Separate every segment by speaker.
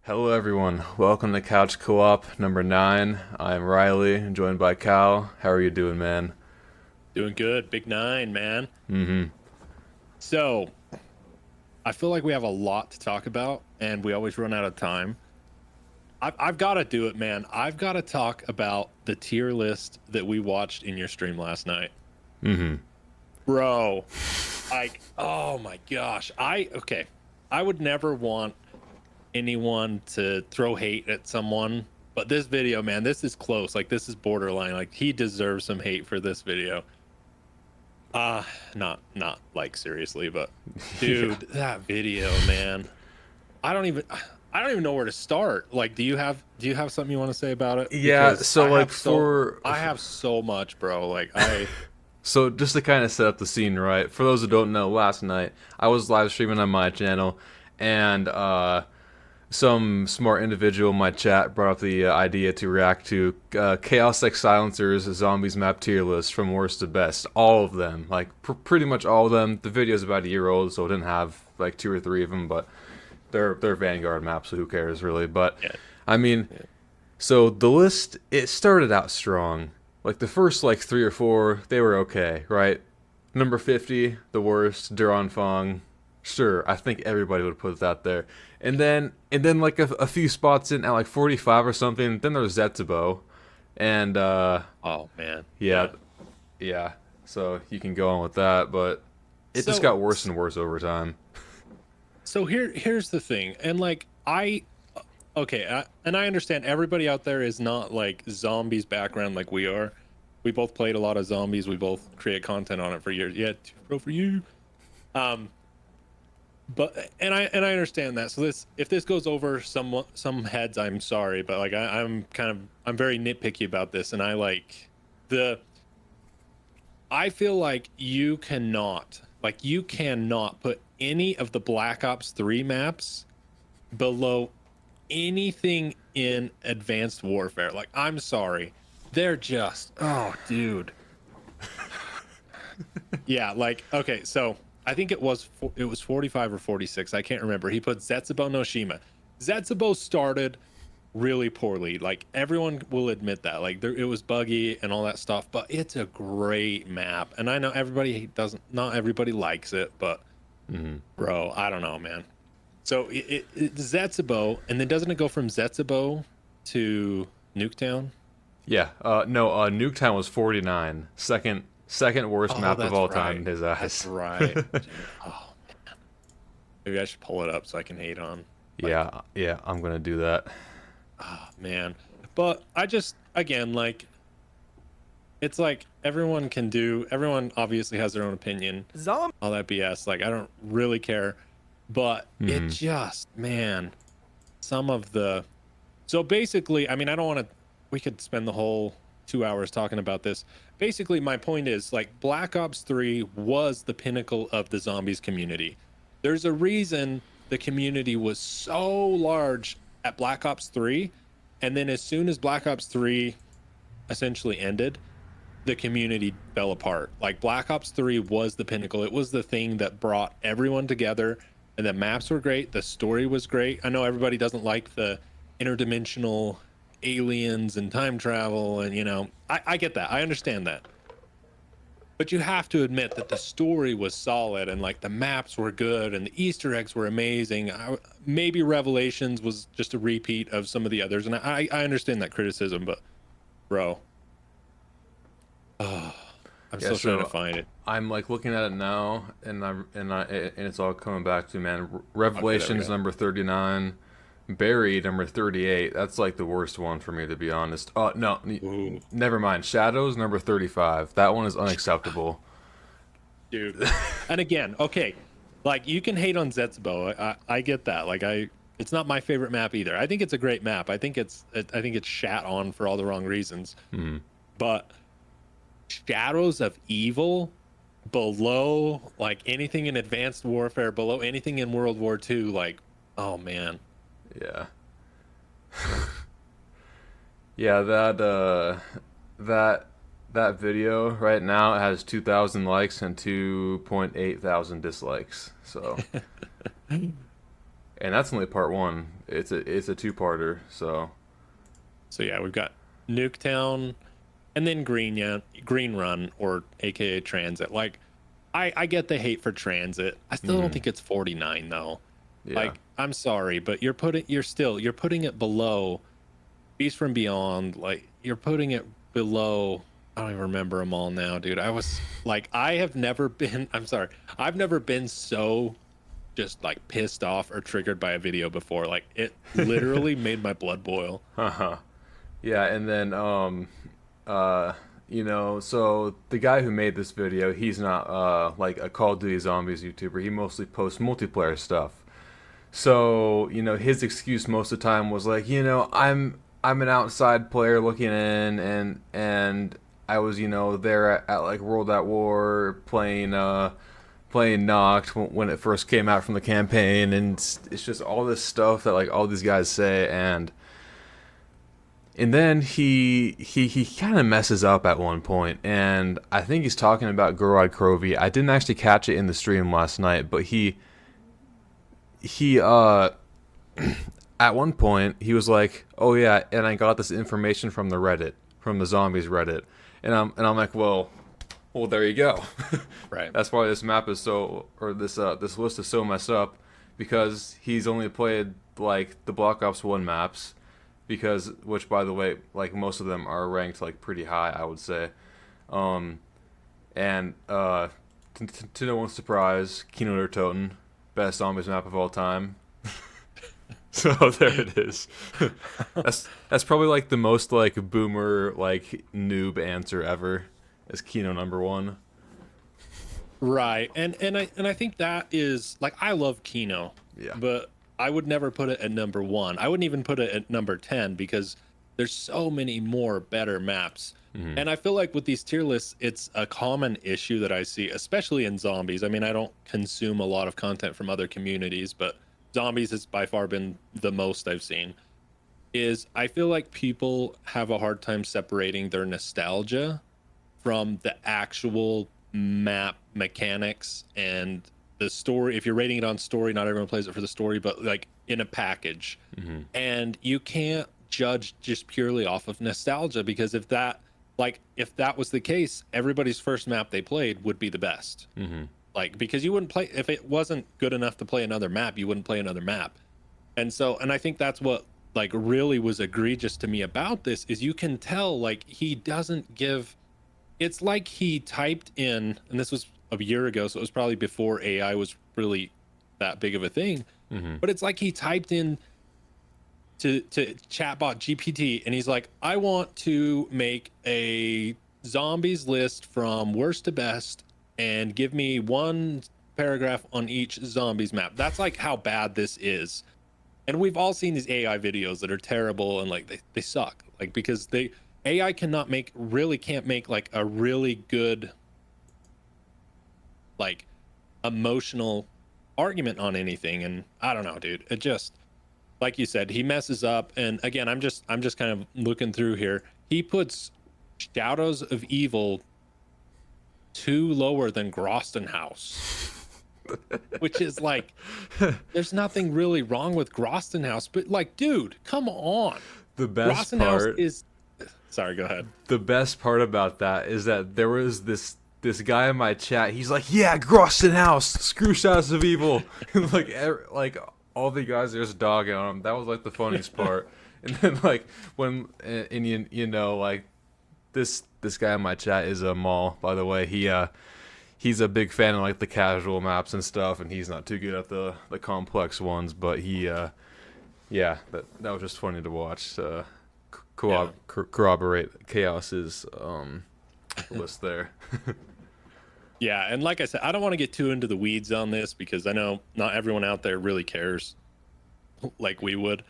Speaker 1: Hello, everyone. Welcome to Couch Co-op number 9. I am Riley, joined by Cal. How are you doing, man?
Speaker 2: Doing good. Big nine, man.
Speaker 1: Mm-hmm.
Speaker 2: So, I feel like we have a lot to talk about and we always run out of time. I've got to do it, man. I've got to talk about the tier list that we watched in your stream last night.
Speaker 1: Mm-hmm.
Speaker 2: Bro, oh my gosh. Okay. I would never want anyone to throw hate at someone, but this video, man, this is close. Like, this is borderline. Like, he deserves some hate for this video. Not like seriously, but
Speaker 1: Yeah.
Speaker 2: dude, that video, man. I don't even I don't even know where to start. Like, do you have something you want to say about it?
Speaker 1: Yeah,
Speaker 2: Because
Speaker 1: so like for
Speaker 2: I have so much, bro. Like I
Speaker 1: so just to kind of set up the scene, right? For those who don't know, last night I was live streaming on my channel and some smart individual in my chat brought up the idea to react to Chaos X Silencer's Zombies map tier list from worst to best. All of them. Like, pretty much all of them. The video's about a year old, so it didn't have, like, two or three of them, but they're Vanguard maps, so who cares, really? But,
Speaker 2: yeah,
Speaker 1: I mean,
Speaker 2: yeah.
Speaker 1: so the list, it started out strong. Like, the first, like, three or four, they were okay, right? Number 50, the worst, Duran Fong. Sure, I think everybody would put that there. And then like a few spots in at like 45 or something, then there's Zetsubo. And
Speaker 2: Oh man.
Speaker 1: yeah,
Speaker 2: Yeah.
Speaker 1: yeah. So you can go on with that, but it just
Speaker 2: So
Speaker 1: got worse and worse over time.
Speaker 2: so here's the thing. And like okay, and I understand everybody out there is not like zombies background like we are. We both played a lot of zombies. We both create content on it for years. Yeah, bro, for you. Um, but and I understand that. So this if this goes over some heads, I'm sorry, but like I'm very nitpicky about this, and the I feel like you cannot put any of the Black Ops 3 maps below anything in Advanced Warfare. Like, I'm sorry, they're just, oh dude. Yeah, like, okay, so I think it was 45 or 46. I can't remember. He put Zetsubo no Shima. Zetsubo started really poorly. Like, everyone will admit that. Like, it was buggy and all that stuff, but it's a great map. And I know not everybody likes it, but
Speaker 1: Hmm.
Speaker 2: bro, I don't know, man. So it's Zetsubo, and then doesn't it go from Zetsubo to Nuketown?
Speaker 1: Yeah. No. Nuketown was 49, second worst
Speaker 2: Oh,
Speaker 1: map of
Speaker 2: that's
Speaker 1: all time
Speaker 2: right.
Speaker 1: in his
Speaker 2: That's
Speaker 1: eyes.
Speaker 2: right. Dude, oh, maybe I should pull it up so I can hate on. Like,
Speaker 1: Yeah. Yeah. I'm gonna do that.
Speaker 2: ah, man. But I just, again, like, it's like everyone obviously has their own opinion,
Speaker 3: Zombie.
Speaker 2: all that BS. Like, I don't really care. But it
Speaker 1: Hmm.
Speaker 2: just, man, some of the. So basically, I mean, I don't want to. We could spend the whole 2 hours talking about this. Basically, my point is like Black Ops 3 was the pinnacle of the zombies community. There's a reason the community was so large at Black Ops 3. And then as soon as Black Ops 3 essentially ended, the community fell apart. Like, Black Ops 3 was the pinnacle. It was the thing that brought everyone together, and the maps were great. The story was great. I know everybody doesn't like the interdimensional aliens and time travel, and I get that. I understand that. But you have to admit that the story was solid, and like the maps were good, and the Easter eggs were amazing. Maybe Revelations was just a repeat of some of the others, and I understand that criticism, but bro, oh, I'm
Speaker 1: Yeah.
Speaker 2: still trying to
Speaker 1: So
Speaker 2: find it.
Speaker 1: I'm like looking at it now, and it's all coming back to, man.
Speaker 2: Okay, there we
Speaker 1: Revelations
Speaker 2: go.
Speaker 1: number 39, Buried number 38. That's like the worst one for me, to be honest. Oh no,
Speaker 2: Ooh,
Speaker 1: never mind. Shadows number 35. That one is unacceptable.
Speaker 2: dude. And again, okay, like you can hate on Zetsubo. I get that. Like it's not my favorite map either. I think it's a great map. I think it's shat on for all the wrong reasons.
Speaker 1: Hmm.
Speaker 2: But Shadows of Evil below like anything in Advanced Warfare, below anything in World War II, like, oh man.
Speaker 1: Yeah. Yeah. That that video right now has 2,000 likes and 2.8 thousand dislikes. So and that's only part one. It's a two-parter. So
Speaker 2: So yeah, we've got Nuketown, and then Green Run, or AKA Transit. Like, I get the hate for Transit. I still don't think it's 49 though.
Speaker 1: yeah.
Speaker 2: Like, I'm sorry, but you're putting it below Beast from Beyond. Like, you're putting it below. I don't even remember them all now, dude. I was like, I have never been. I'm sorry, I've never been so just like pissed off or triggered by a video before. Like, it literally made my blood boil.
Speaker 1: Uh-huh. Yeah, and then so the guy who made this video, he's not like a Call of Duty Zombies YouTuber. He mostly posts multiplayer stuff. So, his excuse most of the time was like, I'm an outside player looking in, and I was, there at like World at War playing Noct when it first came out from the campaign, and it's just all this stuff that like all these guys say, and then he kind of messes up at one point, and I think he's talking about Gorod Krovi. I didn't actually catch it in the stream last night, but he at one point he was like, "Oh yeah, and I got this information from the Reddit, from the zombies Reddit," and I'm like, well, there you go.
Speaker 2: Right.
Speaker 1: That's why this map is so, or this list is so messed up, because he's only played like the Black Ops 1 maps, which by the way, like most of them are ranked like pretty high, I would say. Um, and to no one's surprise, Kino der Toten, best zombies map of all time. So there it is. That's probably like the most like boomer like noob answer ever, is Kino number one.
Speaker 2: Right. And I think that is like, I love Kino.
Speaker 1: Yeah.
Speaker 2: But I would never put it at number 1. I wouldn't even put it at number 10 because there's so many more better maps. And I feel like with these tier lists, it's a common issue that I see, especially in zombies. I mean, I don't consume a lot of content from other communities, but zombies has by far been the most I've seen. Is I feel like people have a hard time separating their nostalgia from the actual map mechanics and the story. If you're rating it on story, not everyone plays it for the story, but like in a package. And you can't judge just purely off of nostalgia, because if that was the case, everybody's first map they played would be the best. Like, because you wouldn't play, if it wasn't good enough to play another map, you wouldn't play another map. And I think that's what like really was egregious to me about this, is you can tell like he doesn't give. It's like he typed in, and this was a year ago, so it was probably before AI was really that big of a thing. But it's like he typed in to chatbot GPT, and he's like, I want to make a zombies list from worst to best, and give me one paragraph on each zombies map. That's like how bad this is. And we've all seen these AI videos that are terrible, and like they suck. Like, because AI can't make like a really good like emotional argument on anything. And I don't know, dude. It just, like you said, he messes up. And again, I'm just kind of looking through here. He puts Shadows of Evil 2 lower than Groston House. Which is like, there's nothing really wrong with Groston House, but like, dude, come on.
Speaker 1: The best
Speaker 2: Groston
Speaker 1: part
Speaker 2: House is, sorry, go ahead.
Speaker 1: The best part about that is that there was this guy in my chat. He's like, "Yeah, Groston House, screw Shadows of Evil," and like all the guys just dogging on him. That was like the funniest part. And then like when and like this guy in my chat is a Maul, by the way. He's a big fan of like the casual maps and stuff, and he's not too good at the complex ones. But that was just funny to watch. Corroborate Chaos's list there.
Speaker 2: Yeah, and like I said, I don't want to get too into the weeds on this, because I know not everyone out there really cares like we would.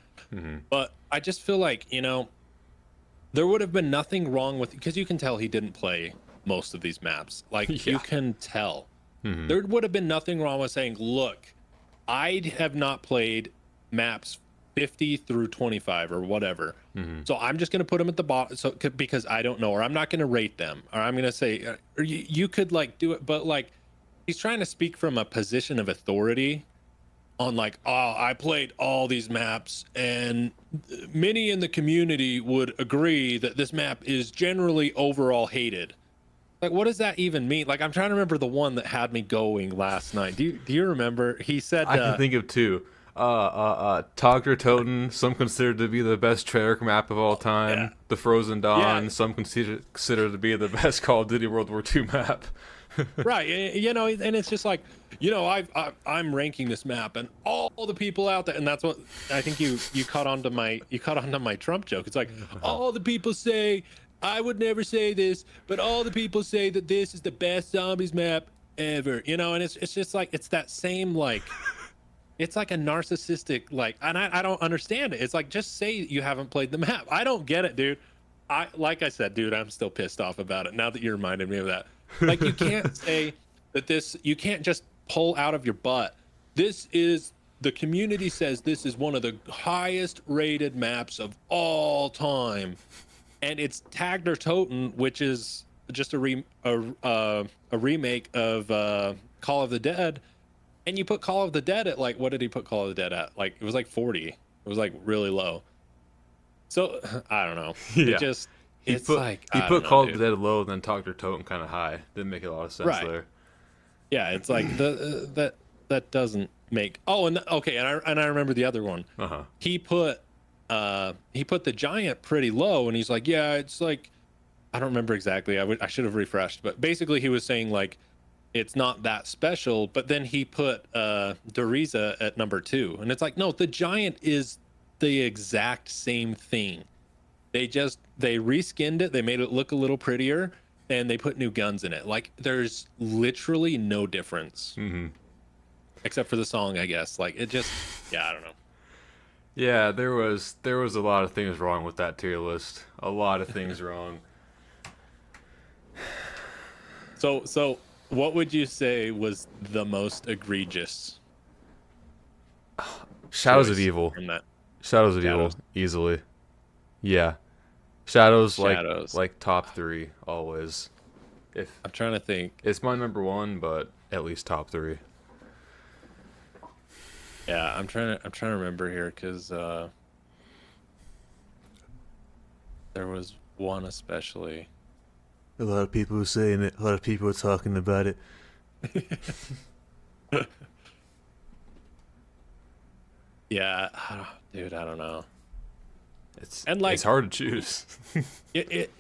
Speaker 2: But I just feel like, there would have been nothing wrong with, because you can tell he didn't play most of these maps. Like, you can tell. There would have been nothing wrong with saying, look, I have not played maps 50 through 25 or whatever. So I'm just going to put them at the bottom, because I don't know, or I'm not going to rate them, or I'm going to say, or you could like do it, but like, he's trying to speak from a position of authority, on like, oh, I played all these maps, and many in the community would agree that this map is generally overall hated. Like, what does that even mean? Like, I'm trying to remember the one that had me going last night. Do you remember? He said,
Speaker 1: I can think of two. Togger Toten, some considered to be the best Treyarch map of all
Speaker 2: yeah,
Speaker 1: time. The Frozen
Speaker 2: yeah,
Speaker 1: Dawn, some consider to be the best Call of Duty World War II map.
Speaker 2: right. You know, and it's just like, you know, I'm ranking this map, and all the people out there, and that's what I think you caught onto my Trump joke. It's like all the people say, I would never say this, but all the people say that this is the best zombies map ever. You know, and it's just like it's that same like. It's like a narcissistic, like, and I don't understand it. It's like, just say you haven't played the map. I don't get it, dude. Like I said, dude, I'm still pissed off about it now that you reminded me of that. Like, you can't say that you can't just pull out of your butt. The community says this is one of the highest rated maps of all time. And it's Tagner Toten, which is just a remake of Call of the Dead, and you put Call of the Dead at like, what did he put Call of the Dead at? Like, it was like 40. It was like really low. So I don't know. It
Speaker 1: Yeah.
Speaker 2: just,
Speaker 1: He
Speaker 2: it's
Speaker 1: put
Speaker 2: like,
Speaker 1: he
Speaker 2: I don't
Speaker 1: put
Speaker 2: know,
Speaker 1: Call of
Speaker 2: dude.
Speaker 1: the Dead low, then Togger Toten kind of high. Didn't make a lot of sense
Speaker 2: Right.
Speaker 1: there.
Speaker 2: Yeah. It's like that doesn't make, oh, and okay. And I remember the other one.
Speaker 1: Uh huh.
Speaker 2: He put the Giant pretty low, and he's like, yeah, it's like, I don't remember exactly. I should have refreshed, but basically he was saying like, it's not that special. But then he put Doriza at number 2, and it's like, no, the Giant is the exact same thing. They reskinned it, they made it look a little prettier, and they put new guns in it. Like, there's literally no difference
Speaker 1: Mm-hmm.
Speaker 2: except for the song, I guess. Like, it just, yeah, I don't know.
Speaker 1: Yeah, there was a lot of things wrong with that tier list. A lot of things wrong.
Speaker 2: So what would you say was the most egregious
Speaker 1: Shadows of
Speaker 2: choice
Speaker 1: Evil.
Speaker 2: from that?
Speaker 1: Shadows of Evil,
Speaker 2: Shadows.
Speaker 1: easily. Yeah. Shadows
Speaker 2: Shadows.
Speaker 1: like top 3 always. If
Speaker 2: I'm trying to think.
Speaker 1: it's my number 1, but at least top 3.
Speaker 2: Yeah, I'm trying to remember here, because there was one especially.
Speaker 1: A lot of people are saying it. A lot of people are talking about it.
Speaker 2: Yeah, dude, I don't know.
Speaker 1: It's
Speaker 2: And like,
Speaker 1: it's hard to choose.
Speaker 2: it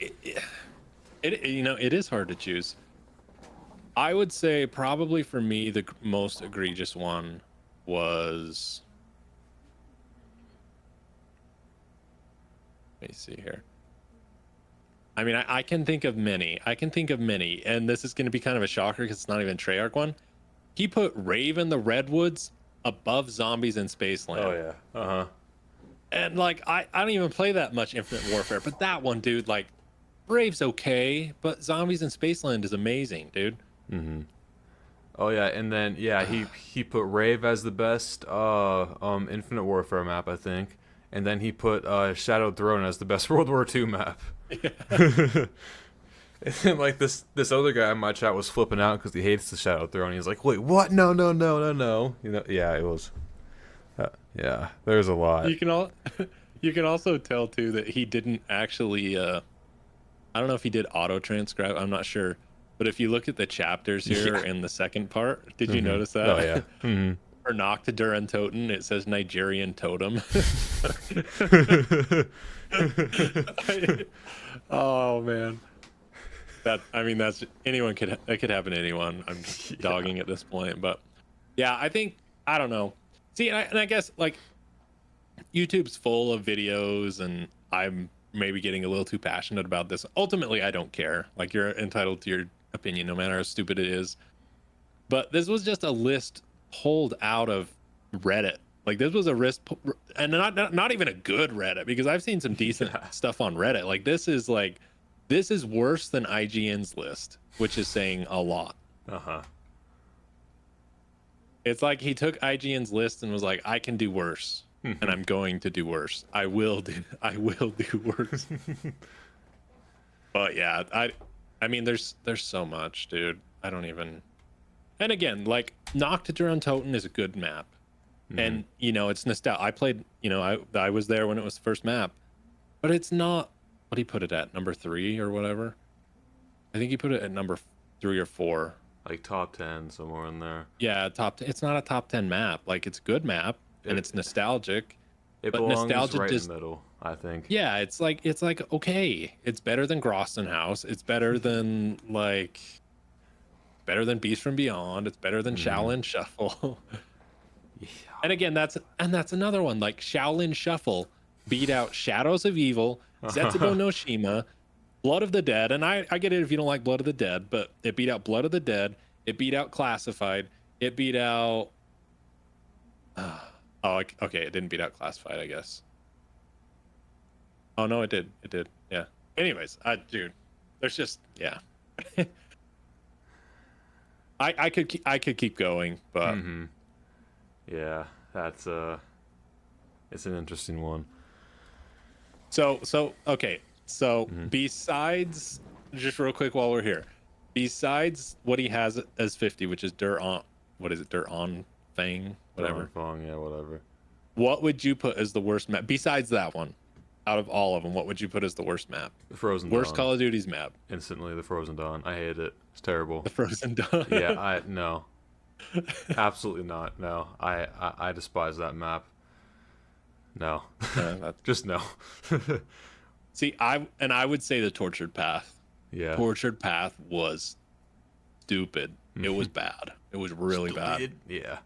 Speaker 2: is hard to choose. I would say probably for me the most egregious one was, let me see here. I mean, I can think of many. I can think of many, and this is going to be kind of a shocker because it's not even Treyarch one. He put Rave in the Redwoods above Zombies in Spaceland.
Speaker 1: Oh yeah. Uh-huh.
Speaker 2: And like, I don't even play that much Infinite Warfare, but that one, dude, like, Rave's okay, but Zombies in Spaceland is amazing, dude.
Speaker 1: Oh yeah, and then yeah, he put Rave as the best Infinite Warfare map, I think. And then he put Shadowed Throne as the best World War II map. And then, like, this other guy in my chat was flipping out because he hates the Shadowed Throne. He's like, "Wait, what? No, no, no, no, no." You know, yeah, it was. Yeah, there's a lot.
Speaker 2: You can all, you can also tell too that he didn't actually. I don't know if he did auto transcribe. I'm not sure, but if you look at the chapters here
Speaker 1: Yeah.
Speaker 2: in the second part, did you notice that?
Speaker 1: Oh yeah. Hmm.
Speaker 2: For Noctiduran Totem, it says Nigerian totem. Oh man, I mean, that's anyone could, it could happen to anyone. I'm just dogging at this point, but yeah, I think, I don't know. See, and I guess like YouTube's full of videos, and I'm maybe getting a little too passionate about this. Ultimately, I don't care. Like, you're entitled to your opinion, no matter how stupid it is. But this was just a list pulled out of Reddit. Like, this was a and not even a good Reddit, because I've seen some decent
Speaker 1: Yeah.
Speaker 2: stuff on Reddit. Like, this is worse than IGN's list, which is saying a lot.
Speaker 1: Uh-huh.
Speaker 2: It's like he took IGN's list and was like, I can do worse, and I'm going to do worse. I will do worse. But yeah, I mean, there's so much, dude. I don't even. And again, like, Noctiduran Toten is a good map. And it's nostalgia. I played, I was there when it was the first map, but it's not what he put it at, number 3 or whatever. I think he put it at number 3 or 4.
Speaker 1: Like top 10 somewhere in there.
Speaker 2: Yeah, it's not a top 10 map. Like, it's a good map and it's nostalgic.
Speaker 1: It
Speaker 2: But
Speaker 1: belongs
Speaker 2: nostalgia
Speaker 1: right
Speaker 2: just
Speaker 1: in the middle, I think.
Speaker 2: Yeah, it's like okay. It's better than Groston House. It's better than Beast from Beyond. It's better than Shaolin Shuffle.
Speaker 1: Yeah.
Speaker 2: And again, that's another one. Like, Shaolin Shuffle beat out Shadows of Evil, Zetsubo no Shima, Blood of the Dead. And I get it if you don't like Blood of the Dead, but it beat out Blood of the Dead. It beat out Classified. It beat out. Okay. It didn't beat out Classified, I guess. Oh no, it did. It did. Yeah. Anyways, dude, there's just I could keep going, but
Speaker 1: Yeah, that's it's an interesting one.
Speaker 2: so okay. So besides, just real quick while we're here, besides what he has as 50, which is Dirt on, what is it? Dirt on Fang, whatever.
Speaker 1: Fong, yeah, whatever.
Speaker 2: What would you put as the worst map besides that one? Out of all of them, what would you put as the worst map?
Speaker 1: The Frozen
Speaker 2: Worst
Speaker 1: Dawn.
Speaker 2: Call of Duty's map.
Speaker 1: Instantly, the Frozen Dawn. I hate it. It's terrible.
Speaker 2: The Frozen Dawn.
Speaker 1: Yeah, no. Absolutely not. No. I despise that map. No. Just no.
Speaker 2: See, I would say the Tortured Path.
Speaker 1: Yeah.
Speaker 2: Tortured Path was stupid. It was bad. It was really bad.
Speaker 1: Yeah.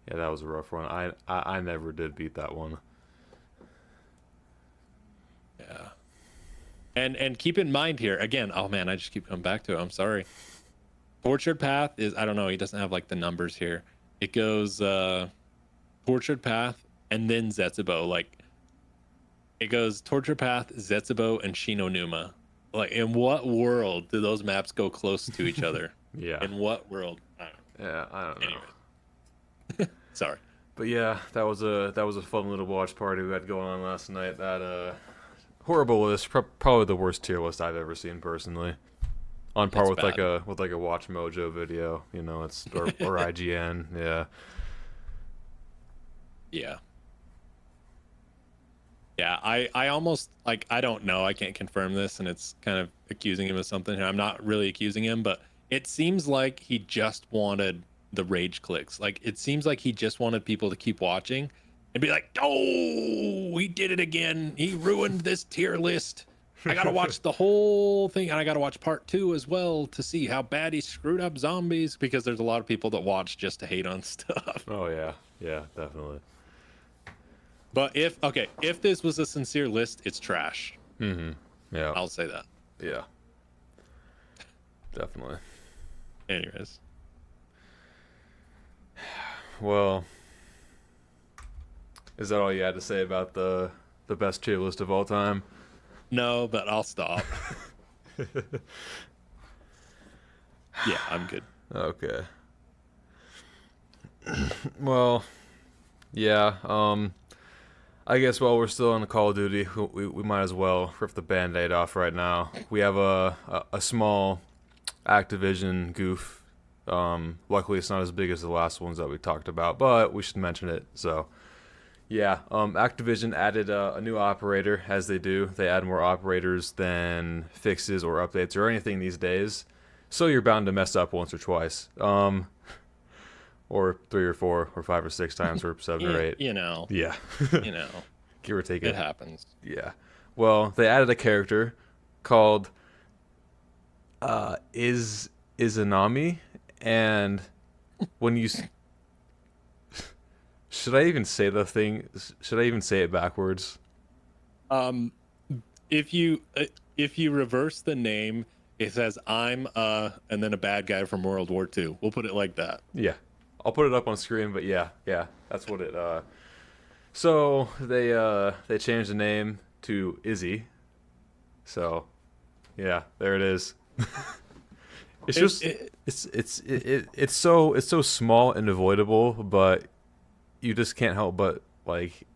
Speaker 1: Yeah, that was a rough one. I never did beat that one.
Speaker 2: Yeah. And keep in mind here, again, oh man, I just keep coming back to it. I'm sorry. Tortured Path is, I don't know, he doesn't have like the numbers here. It goes Tortured Path and then Zetsubo. Like, it goes Tortured Path, Zetsubo, and Shinonuma. Like, in what world do those maps go close to each other?
Speaker 1: Yeah.
Speaker 2: In what world? I don't know.
Speaker 1: Yeah, I don't know.
Speaker 2: Anyway. Sorry.
Speaker 1: But yeah, that was a fun little watch party we had going on last night. That horrible list, probably the worst tier list I've ever seen personally. On par
Speaker 2: It's
Speaker 1: with
Speaker 2: bad.
Speaker 1: like a Watch Mojo video, it's or IGN, yeah.
Speaker 2: Yeah. Yeah, I almost, like, I don't know. I can't confirm this, and it's kind of accusing him of something here. I'm not really accusing him, but it seems like he just wanted the rage clicks. Like, it seems like he just wanted people to keep watching and be like, oh, he did it again. He ruined this tier list. I got to watch the whole thing, and I got to watch part 2 as well to see how bad he screwed up zombies, because there's a lot of people that watch just to hate on stuff.
Speaker 1: Oh yeah, yeah, definitely.
Speaker 2: But if this was a sincere list, it's trash.
Speaker 1: Yeah,
Speaker 2: I'll say that.
Speaker 1: yeah, definitely.
Speaker 2: Anyways.
Speaker 1: Well, is that all you had to say about the best tier list of all time?
Speaker 2: No, but I'll stop. Yeah, I'm good.
Speaker 1: Okay. Well, yeah. I guess while we're still on the Call of Duty, we might as well rip the Band-Aid off right now. We have a small Activision goof. Luckily, it's not as big as the last ones that we talked about, but we should mention it. So, yeah, Activision added a new operator, as they do. They add more operators than fixes or updates or anything these days. So you're bound to mess up once or twice. Or 3 or 4 or 5 or 6 times or 7 or 8.
Speaker 2: Yeah.
Speaker 1: Give or take
Speaker 2: It happens.
Speaker 1: Yeah. Well, they added a character called Izanami, and when you should I even say the thing? Should I even say it backwards?
Speaker 2: If you reverse the name, it says I'm and then a bad guy from World War II. We'll put it like that.
Speaker 1: Yeah. I'll put it up on screen, but yeah, that's what it so they changed the name to Izzy. So, yeah, there it is. It's so small and avoidable, but you just can't help but like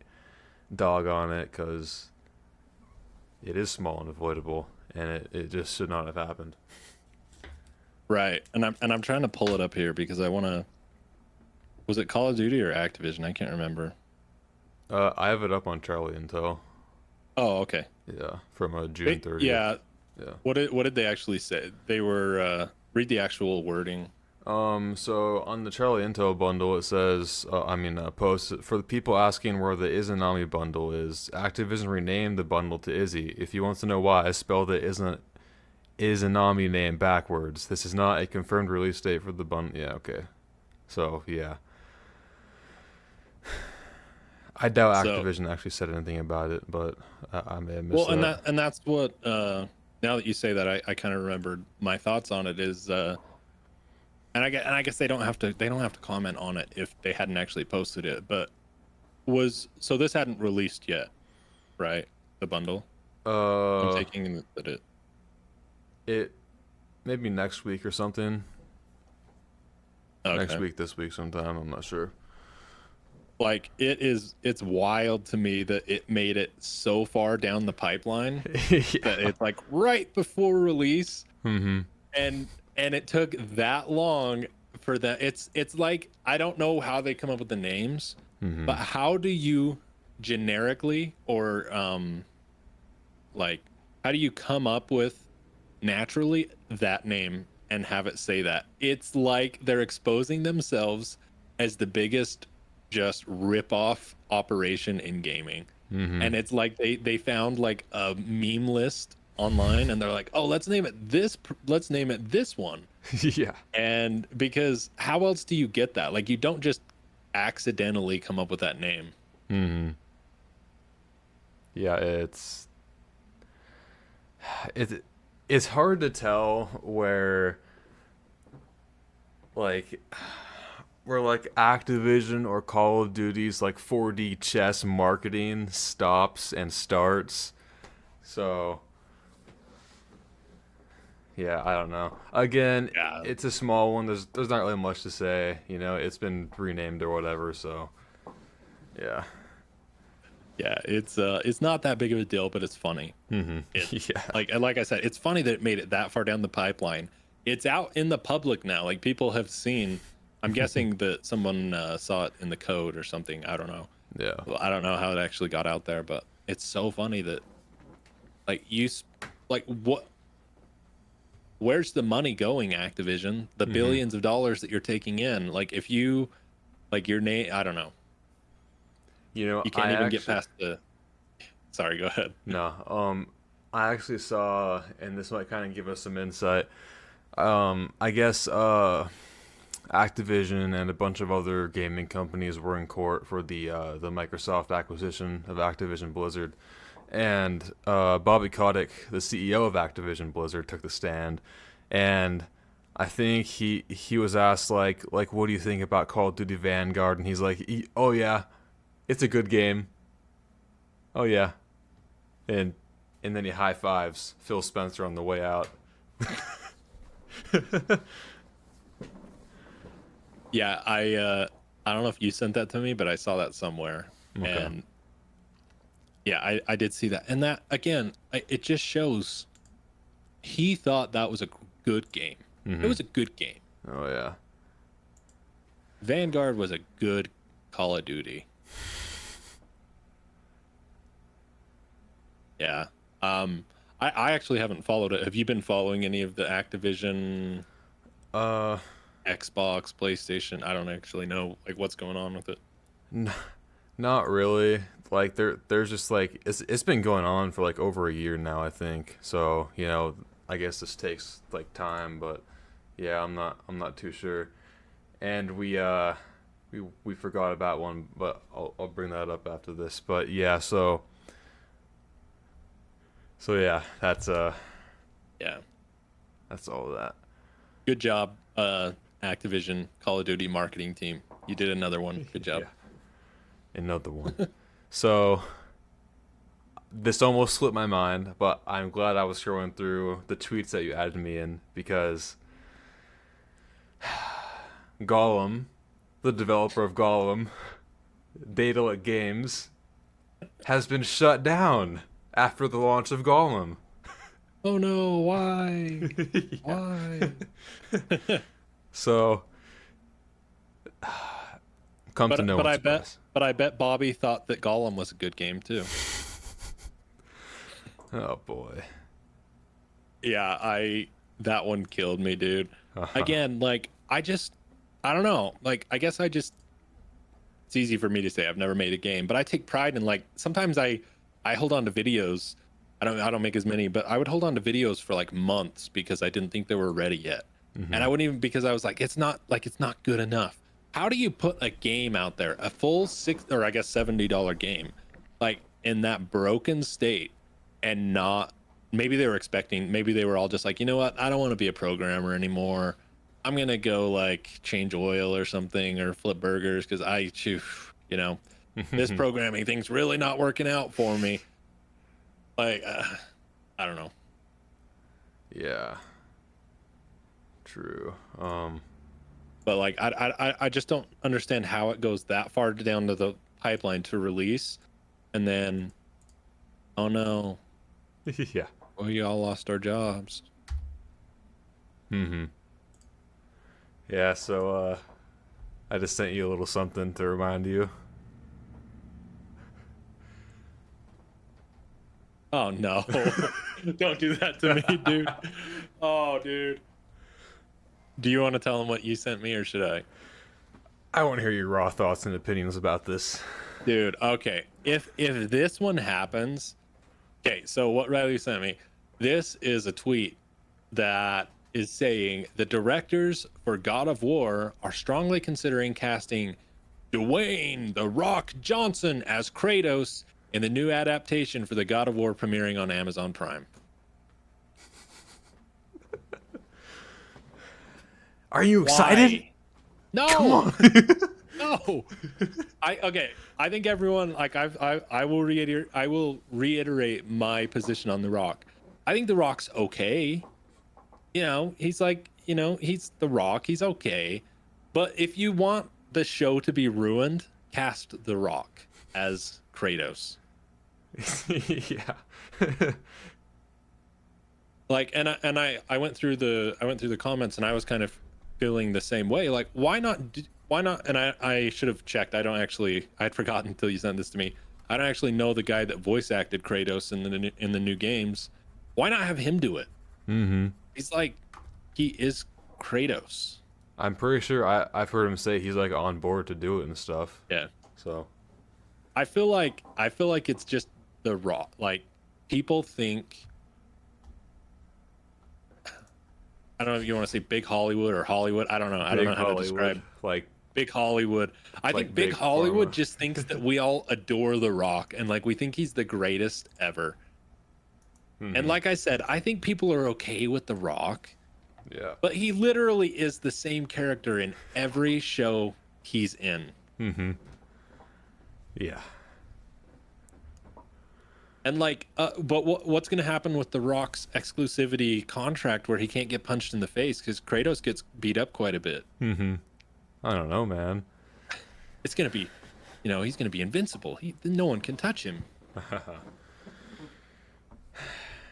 Speaker 1: dog on it because it is small and avoidable, and it just should not have happened.
Speaker 2: Right. And I'm trying to pull it up here because I want to Was it Call of Duty or Activision? I can't remember.
Speaker 1: I have it up on Charlie Intel.
Speaker 2: Oh, okay.
Speaker 1: Yeah, from June 30th.
Speaker 2: Yeah.
Speaker 1: Yeah.
Speaker 2: What did they actually say? They were read the actual wording.
Speaker 1: So on the Charlie Intel bundle, it says, post for the people asking where the Izanami bundle is. Activision renamed the bundle to Izzy. If you want to know why, I spelled the Izanami name backwards. This is not a confirmed release date for the bundle. Yeah, okay. So yeah, I doubt
Speaker 2: So
Speaker 1: Activision actually said anything about it, but I may have missed
Speaker 2: well, and
Speaker 1: that.
Speaker 2: that's what. Now that you say that, I kind of remembered my thoughts on it. Is and I guess they don't have to comment on it if they hadn't actually posted it. But so this hadn't released yet, right? The bundle. I'm
Speaker 1: Uh,
Speaker 2: taking that it.
Speaker 1: it maybe next week or something. Next
Speaker 2: Okay.
Speaker 1: week, this week sometime. I'm not sure.
Speaker 2: Like it's wild to me that it made it so far down the pipeline that
Speaker 1: Yeah.
Speaker 2: it's like right before release,
Speaker 1: Mm-hmm.
Speaker 2: and it took that long for that. It's like I don't know how they come up with the names,
Speaker 1: Mm-hmm.
Speaker 2: but how do you generically or like how do you come up with naturally that name and have it say that? It's like they're exposing themselves as the biggest just rip off operation in gaming.
Speaker 1: Mm-hmm.
Speaker 2: And it's like they found like a meme list online and they're like, "Oh, let's name it this one."
Speaker 1: Yeah.
Speaker 2: And because how else do you get that? Like you don't just accidentally come up with that name.
Speaker 1: Mm-hmm. Yeah, it's it's hard to tell like where like Activision or Call of Duty's like 4D chess marketing stops and starts. So yeah, I don't know. Again,
Speaker 2: Yeah.
Speaker 1: it's a small one. There's not really much to say. You know, it's been renamed or whatever. So yeah.
Speaker 2: Yeah, it's not that big of a deal, but it's funny.
Speaker 1: Mm-hmm.
Speaker 2: It
Speaker 1: Yeah.
Speaker 2: like I said, it's funny that it made it that far down the pipeline. It's out in the public now. Like people have seen. I'm guessing that someone saw it in the code or something. I don't know.
Speaker 1: Yeah.
Speaker 2: Well, I don't know how it actually got out there, but it's so funny that like like what where's the money going, Activision? The
Speaker 1: Mm-hmm.
Speaker 2: billions of dollars that you're taking in. Like if you like your name, I don't know.
Speaker 1: You know,
Speaker 2: You can't
Speaker 1: I
Speaker 2: even get
Speaker 1: actually
Speaker 2: past the. Sorry, go ahead.
Speaker 1: no. I actually saw, and this might kind of give us some insight. I guess Activision and a bunch of other gaming companies were in court for the Microsoft acquisition of Activision Blizzard, and Bobby Kotick, the CEO of Activision Blizzard, took the stand, and I think he was asked like what do you think about Call of Duty Vanguard, and he's like, oh yeah, it's a good game. Oh yeah, and and then he high fives Phil Spencer on the way out.
Speaker 2: Yeah, I don't know if you sent that to me, but I saw that somewhere.
Speaker 1: Okay.
Speaker 2: And yeah, I did see that. And that again, it just shows he thought that was a good game. It
Speaker 1: Mm-hmm.
Speaker 2: was a good game.
Speaker 1: Oh yeah.
Speaker 2: Vanguard was a good Call of Duty. Yeah. I actually haven't followed it. Have you been following any of the Activision,
Speaker 1: Uh,
Speaker 2: Xbox, PlayStation? I don't actually know like what's going on with it.
Speaker 1: n- not really. Like there's just like it's been going on for like over a year now, I think. So you know, I guess this takes like time, but yeah, I'm not too sure. And we forgot about one, but I'll bring that up after this. But yeah, so yeah,
Speaker 2: Yeah.
Speaker 1: that's all of that.
Speaker 2: Good job, Activision Call of Duty marketing team. You did another one. Good job.
Speaker 1: Yeah, another one. So this almost slipped my mind, but I'm glad I was scrolling through the tweets that you added me in because Gollum, the developer of Gollum, Daedalic Games, has been shut down after the launch of Gollum.
Speaker 2: Oh no, why?
Speaker 1: Yeah.
Speaker 2: Why?
Speaker 1: So come to no
Speaker 2: But
Speaker 1: one's
Speaker 2: I bet
Speaker 1: surprise.
Speaker 2: but I bet Bobby thought that Gollum was a good game too.
Speaker 1: Oh boy.
Speaker 2: Yeah, that one killed me, dude. Again, like I don't know. Like I guess it's easy for me to say I've never made a game, but I take pride in like sometimes I hold on to videos. I don't make as many, but I would hold on to videos for like months because I didn't think they were ready yet. And I wouldn't even because I was like it's not good enough. How do you put a game out there, a full six or I guess $70 game, like in that broken state and not maybe they were expecting maybe they were all just like, you know what, I don't want to be a programmer anymore. I'm gonna go like change oil or something or flip burgers because you know, this programming thing's really not working out for me. Like, I don't know.
Speaker 1: Yeah. True.
Speaker 2: But like, I just don't understand how it goes that far down to the pipeline to release, and then, oh no,
Speaker 1: Yeah.
Speaker 2: we all lost our jobs.
Speaker 1: Mm-hmm. Yeah, so I just sent you a little something to remind you.
Speaker 2: Oh no, don't do that to me, dude. Oh, dude. Do you want to tell them what you sent me, or should I?
Speaker 1: I want to hear your raw thoughts and opinions about this.
Speaker 2: Dude, okay. If this one happens, okay, so what Riley sent me, this is a tweet that is saying the directors for God of War are strongly considering casting Dwayne The Rock Johnson as Kratos in the new adaptation for the God of War premiering on Amazon Prime.
Speaker 1: Are you excited?
Speaker 2: Why? No.
Speaker 1: Come on.
Speaker 2: No. I think everyone like I will reiterate my position on The Rock. I think The Rock's okay. You know, he's like, you know, he's The Rock, he's okay. But if you want the show to be ruined, cast The Rock as Kratos.
Speaker 1: Yeah.
Speaker 2: Like I went through the comments and I was kind of feeling the same way. Like why not and I should have checked. I'd forgotten until you sent this to me. I don't actually know the guy that voice acted Kratos in the new games. Why not have him do it?
Speaker 1: Mm-hmm.
Speaker 2: He's like he is Kratos.
Speaker 1: I'm pretty sure I've heard him say he's like on board to do it and stuff.
Speaker 2: Yeah.
Speaker 1: So
Speaker 2: I feel like it's just the raw like people think I don't know if you want to say big Hollywood or Hollywood. I don't know. I don't know how to describe
Speaker 1: like
Speaker 2: big Hollywood. I
Speaker 1: like
Speaker 2: think big
Speaker 1: big
Speaker 2: Hollywood
Speaker 1: pharma.
Speaker 2: just thinks that we all adore The Rock and like we think he's the greatest ever. And like I said, I think people are okay with The Rock,
Speaker 1: yeah.
Speaker 2: but he literally is the same character in every show he's in.
Speaker 1: Mm-hmm. Yeah.
Speaker 2: And like, but what's going to happen with The Rock's exclusivity contract where he can't get punched in the face because Kratos gets beat up quite a bit?
Speaker 1: Mm-hmm. I don't know, man.
Speaker 2: It's going to be, you know, he's going to be invincible. No one can touch him.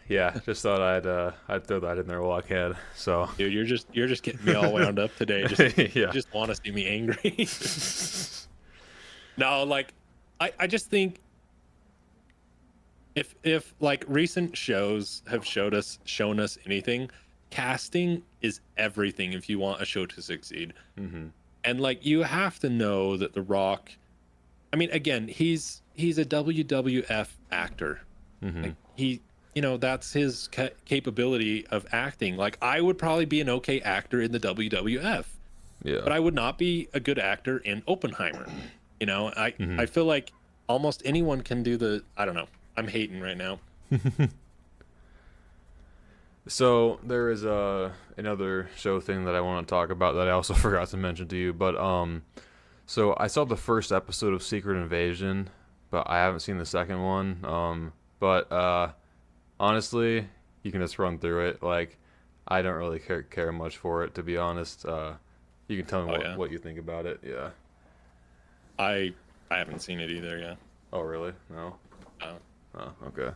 Speaker 1: Yeah, just thought I'd throw that in there while I can. So
Speaker 2: Dude, you're just getting me all wound up today.
Speaker 1: Yeah.
Speaker 2: You just want to see me angry. No, like I just think if like recent shows have shown us anything, casting is everything if you want a show to succeed.
Speaker 1: Mm-hmm.
Speaker 2: And like you have to know that The Rock, I mean, again, he's a WWF actor.
Speaker 1: Mm-hmm.
Speaker 2: Like you know, that's his capability of acting. Like I would probably be an okay actor in the WWF,
Speaker 1: Yeah.
Speaker 2: but I would not be a good actor in Oppenheimer. You know,
Speaker 1: Mm-hmm.
Speaker 2: I feel like almost anyone can do the. I don't know. I'm hating right now.
Speaker 1: So there is another show thing that I want to talk about that I also forgot to mention to you. But so I saw the first episode of Secret Invasion, but I haven't seen the second one. But honestly, you can just run through it. Like I don't really care much for it, to be honest. You can tell me
Speaker 2: Yeah.
Speaker 1: what you think about it. Yeah.
Speaker 2: I haven't seen it either. Yeah.
Speaker 1: Oh really? No.
Speaker 2: No.
Speaker 1: Oh okay.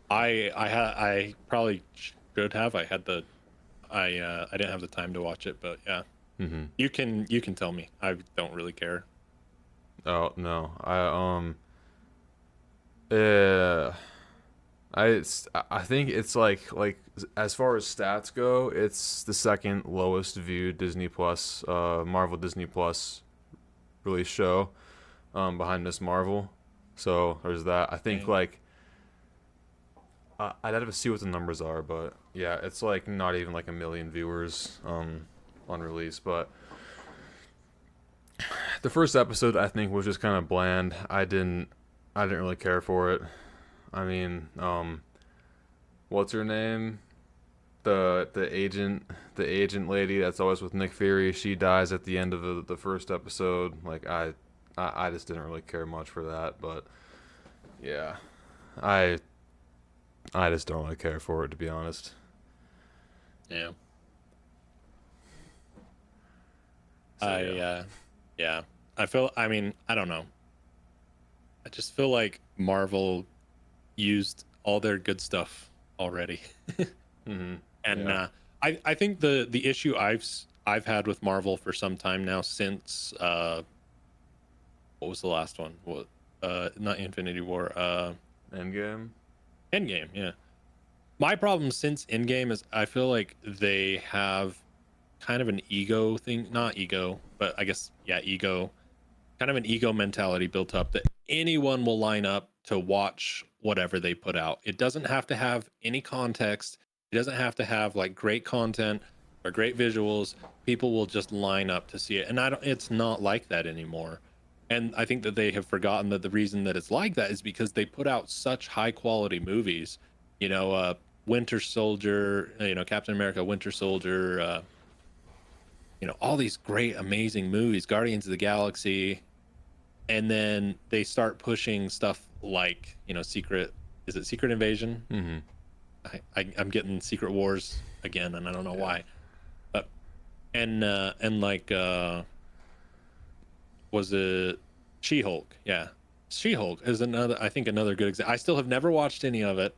Speaker 2: I probably should have. I didn't have the time to watch it, but yeah.
Speaker 1: Mm-hmm.
Speaker 2: You can tell me. I don't really care.
Speaker 1: Oh no, uh, I think it's like as far as stats go, it's the second lowest viewed Disney Plus, Marvel Disney Plus release show, behind Miss Marvel. So there's that. I think
Speaker 2: Okay.
Speaker 1: like I'd have to see what the numbers are, but yeah, it's like not even like a million viewers on release. But the first episode I think was just kind of bland. I didn't really care for it. I mean, what's her name? The agent lady that's always with Nick Fury. She dies at the end of the first episode. Like I just didn't really care much for that. But yeah, I I just don't really care for it, to be honest.
Speaker 2: Yeah.
Speaker 1: So yeah.
Speaker 2: Yeah. I mean, I don't know. I just feel like Marvel used all their good stuff already.
Speaker 1: Mm-hmm.
Speaker 2: And
Speaker 1: Yeah.
Speaker 2: I think the issue I've had with Marvel for some time now, since what was the last one? What not Infinity War,
Speaker 1: Endgame.
Speaker 2: Endgame, yeah. My problem since Endgame is I feel like they have kind of an ego thing, not ego, but I guess yeah, ego, kind of an ego mentality built up that anyone will line up to watch whatever they put out. It doesn't have to have any context. It doesn't have to have like great content or great visuals. People will just line up to see it. And I don't it's not like that anymore. And I think that they have forgotten that the reason that it's like that is because they put out such high quality movies. You know, Winter Soldier, Captain America, Winter Soldier, all these great, amazing movies, Guardians of the Galaxy, and then they start pushing stuff like Secret. Is it Secret Invasion?
Speaker 1: Mm-hmm.
Speaker 2: I'm getting Secret Wars again, and I don't know
Speaker 1: Yeah.
Speaker 2: why. But and like was it She-Hulk? Yeah, She-Hulk is another. I think another good example. I still have never watched any of it,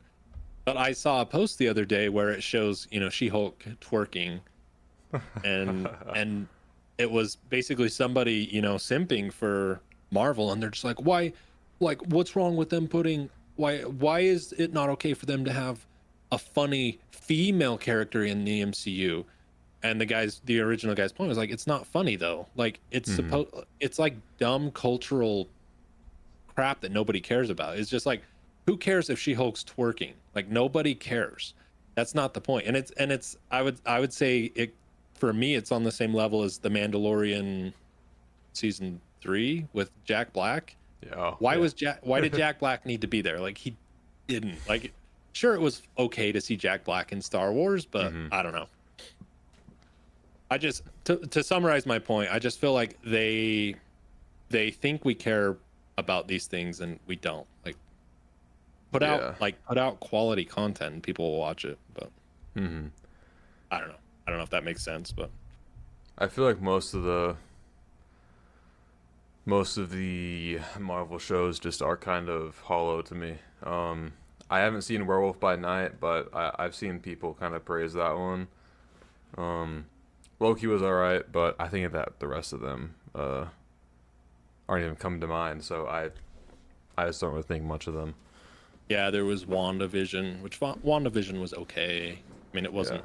Speaker 2: but I saw a post the other day where it shows She-Hulk twerking, and it was basically somebody simping for Marvel, and they're just like what's wrong with them putting why is it not okay for them to have a funny female character in the MCU? And the original guy's point was like, it's not funny though. Like
Speaker 1: Mm-hmm.
Speaker 2: it's like dumb cultural crap that nobody cares about. It's just like, who cares if She-Hulk's twerking? Like nobody cares. That's not the point. And it's I would say it for me it's on the same level as The Mandalorian season 3 with Jack Black.
Speaker 1: Yeah. Oh,
Speaker 2: Why
Speaker 1: yeah.
Speaker 2: was Jack why did Jack Black need to be there? Like he didn't. Like sure it was okay to see Jack Black in Star Wars, but
Speaker 1: Mm-hmm.
Speaker 2: I don't know. I just to summarize my point, I just feel like they think we care about these things and we don't. Like
Speaker 1: Yeah.
Speaker 2: put out quality content and people will watch it, but
Speaker 1: Mm-hmm.
Speaker 2: I don't know. I don't know if that makes sense, but
Speaker 1: I feel like most of the Marvel shows just are kind of hollow to me. I haven't seen Werewolf by Night, but I've seen people kind of praise that one. Um, Loki was alright, but I think that the rest of them aren't even coming to mind. So I just don't really think much of them.
Speaker 2: yeah, there was WandaVision, which WandaVision was okay. I mean, it
Speaker 1: Yeah,
Speaker 2: wasn't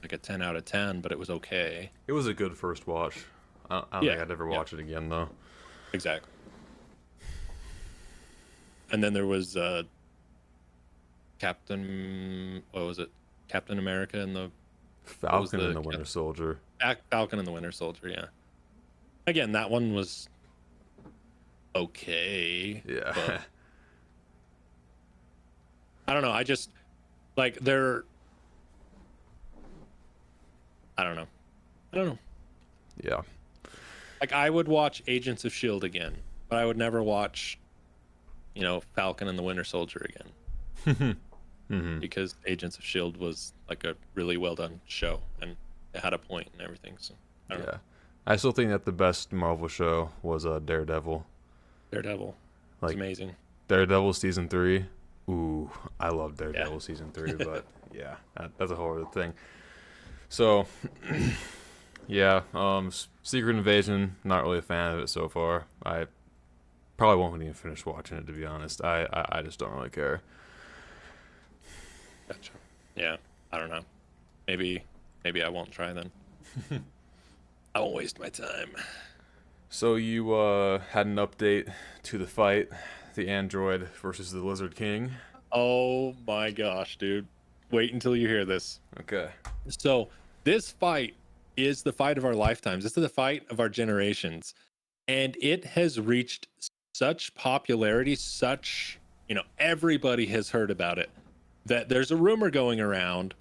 Speaker 2: like a 10 out of 10, but it was okay.
Speaker 1: it was a good first watch. I don't
Speaker 2: Yeah,
Speaker 1: think I'd ever
Speaker 2: yeah,
Speaker 1: watch it again though.
Speaker 2: exactly. And then there was what was it? Captain America and the what was
Speaker 1: Falcon and
Speaker 2: the
Speaker 1: the Winter Soldier.
Speaker 2: Falcon and the Winter Soldier, yeah. Again, that one was okay, but
Speaker 1: Yeah,
Speaker 2: I don't know. I just like they're I don't know. I don't know.
Speaker 1: yeah.
Speaker 2: Like I would watch Agents of Shield again, but I would never watch, Falcon and the Winter Soldier again
Speaker 1: Mm-hmm.
Speaker 2: because Agents of Shield was like a really well done show and it had a point and everything. So I don't know.
Speaker 1: Yeah, I still think that the best Marvel show was Daredevil.
Speaker 2: Daredevil was
Speaker 1: Like
Speaker 2: amazing.
Speaker 1: Daredevil season 3. Ooh, I love
Speaker 2: Yeah.
Speaker 1: Daredevil season 3, but yeah, that's a whole other thing. So Yeah, Secret Invasion, not really a fan of it so far. I probably won't even finish watching it, to be honest. I just don't really care.
Speaker 2: Gotcha. Yeah, I don't know. Maybe I won't try then. I won't waste my time.
Speaker 1: So you had an update to the fight, the android versus the Lizard King.
Speaker 2: Oh my gosh, dude. Wait until you hear this.
Speaker 1: Okay.
Speaker 2: So, this fight is the fight of our lifetimes. This is the fight of our generations. And it has reached such popularity, such, everybody has heard about it, that there's a rumor going around.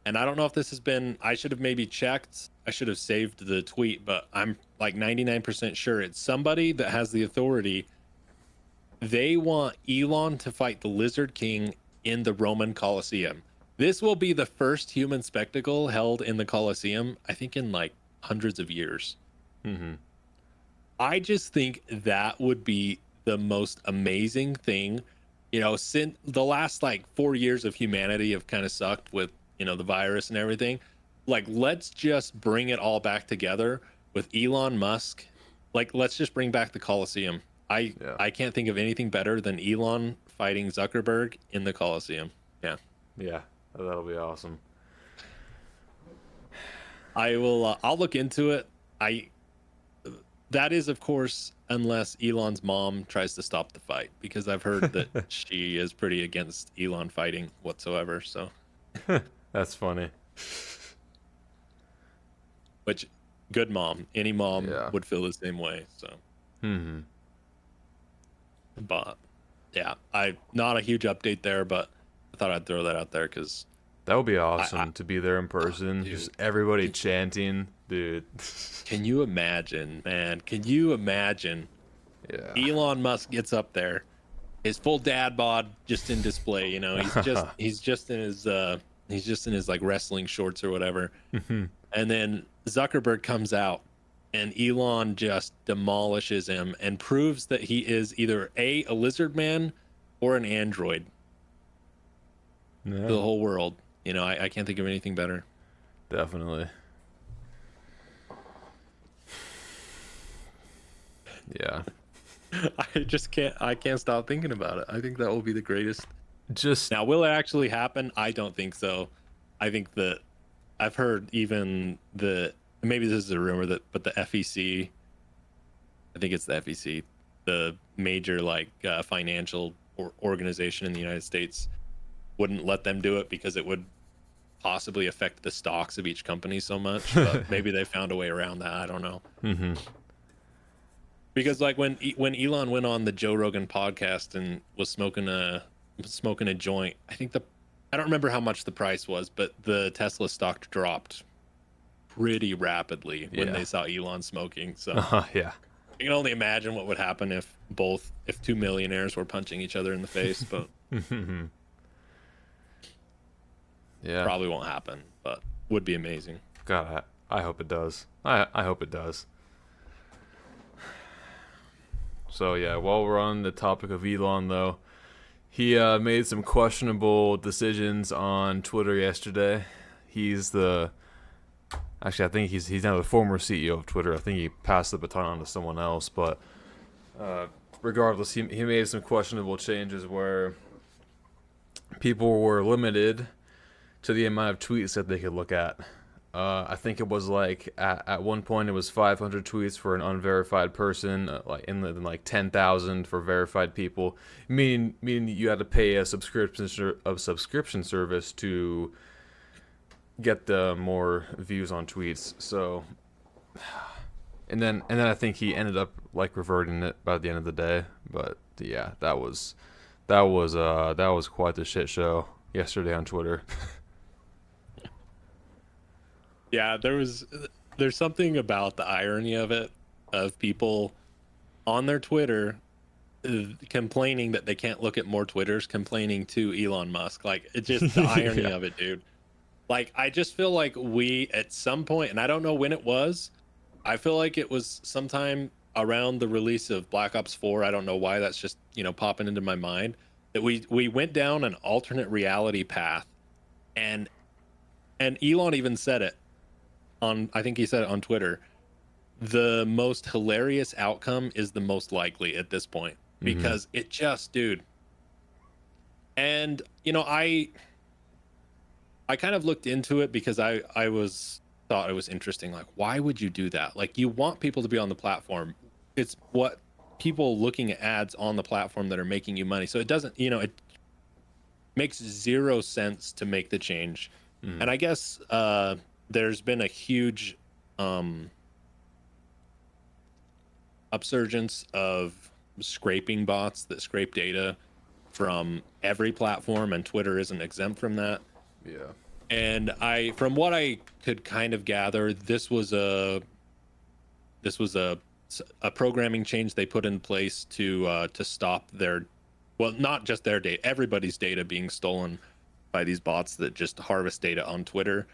Speaker 2: And I don't know if this has been, I should have maybe checked. I should have saved the tweet, but I'm like 99% sure it's somebody that has the authority. They want Elon to fight the Lizard King in the Roman Colosseum. This will be the first human spectacle held in the Colosseum, I think, in like hundreds of years.
Speaker 1: Mm-hmm.
Speaker 2: I just think that would be the most amazing thing. Since the last like 4 years of humanity have kind of sucked with, the virus and everything. Like, let's just bring it all back together with Elon Musk. Like, let's just bring back the Colosseum.
Speaker 1: Yeah.
Speaker 2: I can't think of anything better than Elon fighting Zuckerberg in the Colosseum. Yeah.
Speaker 1: Yeah. That'll be awesome.
Speaker 2: I will I'll look into it. I That is, of course, unless Elon's mom tries to stop the fight, because I've heard that she is pretty against Elon fighting whatsoever. So,
Speaker 1: That's funny.
Speaker 2: which, good mom, any mom
Speaker 1: Yeah.
Speaker 2: would feel the same way. So,
Speaker 1: Mm-hmm.
Speaker 2: but yeah, I not a huge update there, but I thought I'd throw that out there because
Speaker 1: That would be awesome to be there in person.
Speaker 2: dude,
Speaker 1: Just everybody chanting, dude.
Speaker 2: can you imagine, man? Can you imagine?
Speaker 1: Yeah.
Speaker 2: Elon Musk gets up there, his full dad bod just in display. He's just in his like wrestling shorts or whatever.
Speaker 1: Mhm.
Speaker 2: And then Zuckerberg comes out and Elon just demolishes him and proves that he is either a lizard man or an android to the
Speaker 1: Yeah,
Speaker 2: whole world. I can't think of anything better.
Speaker 1: definitely. Yeah.
Speaker 2: I can't stop thinking about it. I think that will be the greatest.
Speaker 1: Just
Speaker 2: Now, will it actually happen? I don't think so. I think that I've heard even maybe this is a rumor but the FEC, I think it's the FEC, the major like financial organization in the United States, wouldn't let them do it because it would possibly affect the stocks of each company so much. But maybe they found a way around that. I don't know.
Speaker 1: hmm
Speaker 2: Because like when Elon went on the Joe Rogan podcast and was smoking a joint, I don't remember how much the price was, but the Tesla stock dropped pretty rapidly when
Speaker 1: Yeah.
Speaker 2: they saw Elon smoking. So
Speaker 1: yeah.
Speaker 2: you can only imagine what would happen if two millionaires were punching each other in the face, but
Speaker 1: Mhm. Yeah.
Speaker 2: probably won't happen, but would be amazing.
Speaker 1: God, I hope it does. I hope it does. So yeah, while we're on the topic of Elon, though, he made some questionable decisions on Twitter yesterday. Actually, I think he's now the former CEO of Twitter. I think he passed the baton on to someone else, but regardless, he made some questionable changes where people were limited to the amount of tweets that they could look at. I think it was like at one point it was 500 tweets for an unverified person, like in the like 10,000 for verified people. Meaning you had to pay a subscription service to get the more views on tweets. So, and then I think he ended up like reverting it by the end of the day. But yeah, that was quite the shit show yesterday on Twitter.
Speaker 2: Yeah, there's something about the irony of it, of people on their Twitter complaining that they can't look at more Twitters, complaining to Elon Musk. Like, it's just the irony
Speaker 1: Yeah.
Speaker 2: of it, dude. Like, I just feel like we at some point, and I don't know when it was, I feel like it was sometime around the release of Black Ops 4. I don't know why that's just, popping into my mind, that we went down an alternate reality path, and Elon even said it. on, I think he said it on Twitter, the most hilarious outcome is the most likely at this point, because it just, dude. And I kind of looked into it because I was thought it was interesting. Like, why would you do that? Like, you want people to be on the platform. It's what people looking at ads on the platform that are making you money. So it doesn't, it makes zero sense to make the change. And I guess there's been a huge upsurgence of scraping bots that scrape data from every platform, and Twitter isn't exempt from that.
Speaker 1: Yeah.
Speaker 2: And from what I could kind of gather, this was a programming change they put in place to stop their, well, not just their data, everybody's data being stolen by these bots that just harvest data on Twitter.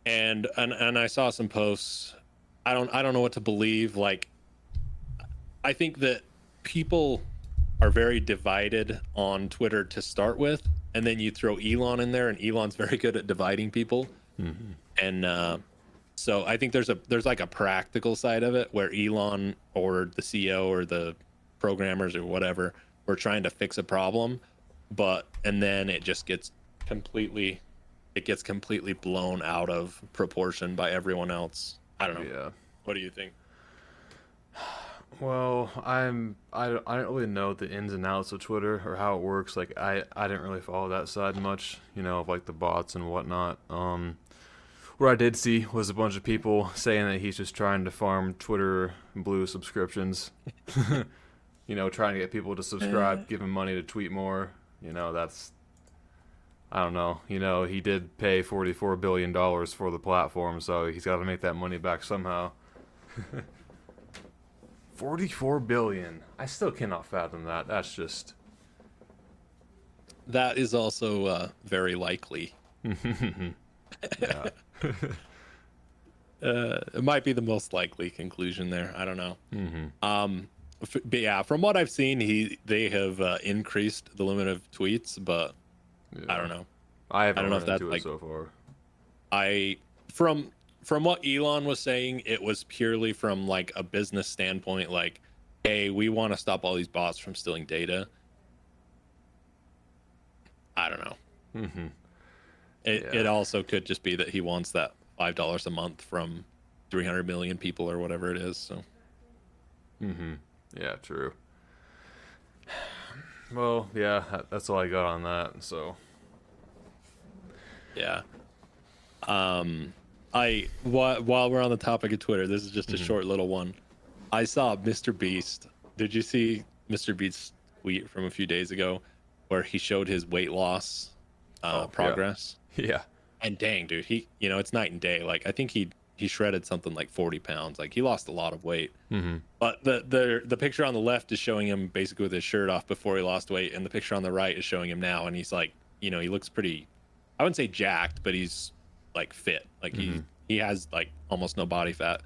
Speaker 2: And I saw some posts. I don't know what to believe. Like, I think that people are very divided on Twitter to start with, and then you throw Elon in there, and Elon's very good at dividing people. And so I think there's like a practical side of it where Elon or the CEO or the programmers or whatever were trying to fix a problem, and then it just gets completely blown out of proportion by everyone else. I don't know.
Speaker 1: Yeah.
Speaker 2: What do you think?
Speaker 1: Well, I don't really know the ins and outs of Twitter or how it works. Like I didn't really follow that side much, of like the bots and whatnot. What I did see was a bunch of people saying that he's just trying to farm Twitter Blue subscriptions. Trying to get people to subscribe, give him money to tweet more. That's, I don't know. He did pay $44 billion for the platform, so he's got to make that money back somehow. 44 billion. I still cannot fathom that. That's just.
Speaker 2: That is also very likely.
Speaker 1: Yeah.
Speaker 2: It might be the most likely conclusion there. I don't know. But yeah, from what I've seen, they have increased the limit of tweets, but
Speaker 1: Yeah.
Speaker 2: I don't know.
Speaker 1: I haven't
Speaker 2: I don't know
Speaker 1: run
Speaker 2: if that's
Speaker 1: into it
Speaker 2: like
Speaker 1: so far.
Speaker 2: from what Elon was saying, it was purely from like a business standpoint, like, hey, we want to stop all these bots from stealing data. I don't know. It also could just be that he wants that $5 a month from 300 million people or whatever it is. So
Speaker 1: Yeah, true. Well, yeah, that's all I got on that. So
Speaker 2: yeah. While we're on the topic of Twitter, this is just a short little one. I saw Mr. Beast. Did you see Mr. Beast's tweet from a few days ago where he showed his weight loss progress?
Speaker 1: yeah.
Speaker 2: And dang, dude, it's night and day. Like, I think he shredded something like 40 pounds. Like, he lost a lot of weight. But the picture on the left is showing him basically with his shirt off before he lost weight, and the picture on the right is showing him now, and he's like, he looks pretty, I wouldn't say jacked, but he's like fit. Like he has like almost no body fat.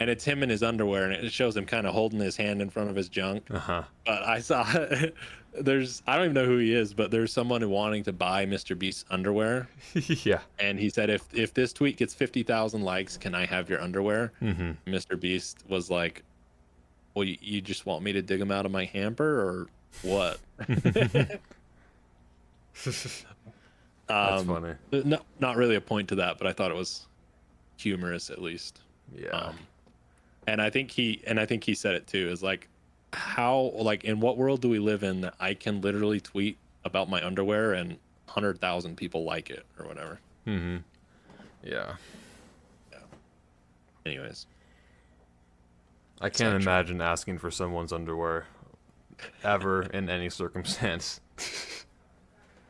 Speaker 2: And it's him in his underwear, and it shows him kind of holding his hand in front of his junk. But I saw I don't even know who he is, but there's someone wanting to buy Mr. Beast's underwear.
Speaker 1: Yeah.
Speaker 2: And he said, if this tweet gets 50,000 likes, can I have your underwear? Mr. Beast was like, well, you just want me to dig them out of my hamper or what?
Speaker 1: That's funny.
Speaker 2: Not really a point to that, but I thought it was humorous at least.
Speaker 1: Yeah.
Speaker 2: And I think he said it too, is like, how, like, in what world do we live in that I can literally tweet about my underwear and 100,000 people like it or whatever?
Speaker 1: Yeah.
Speaker 2: Anyways,
Speaker 1: I can't imagine asking for someone's underwear ever in any circumstance.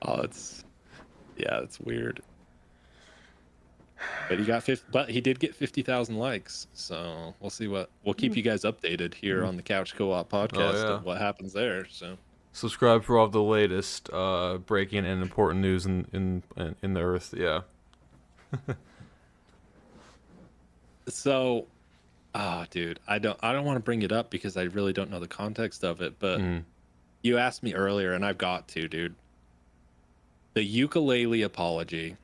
Speaker 2: it's weird. But he did get 50,000 likes, so we'll keep you guys updated here on the Couch Co-op podcast of what happens there. So
Speaker 1: subscribe for all the latest breaking and important news in the earth. Yeah.
Speaker 2: So, dude, I don't want to bring it up because I really don't know the context of it, but you asked me earlier and I've got to, dude. The ukulele apology.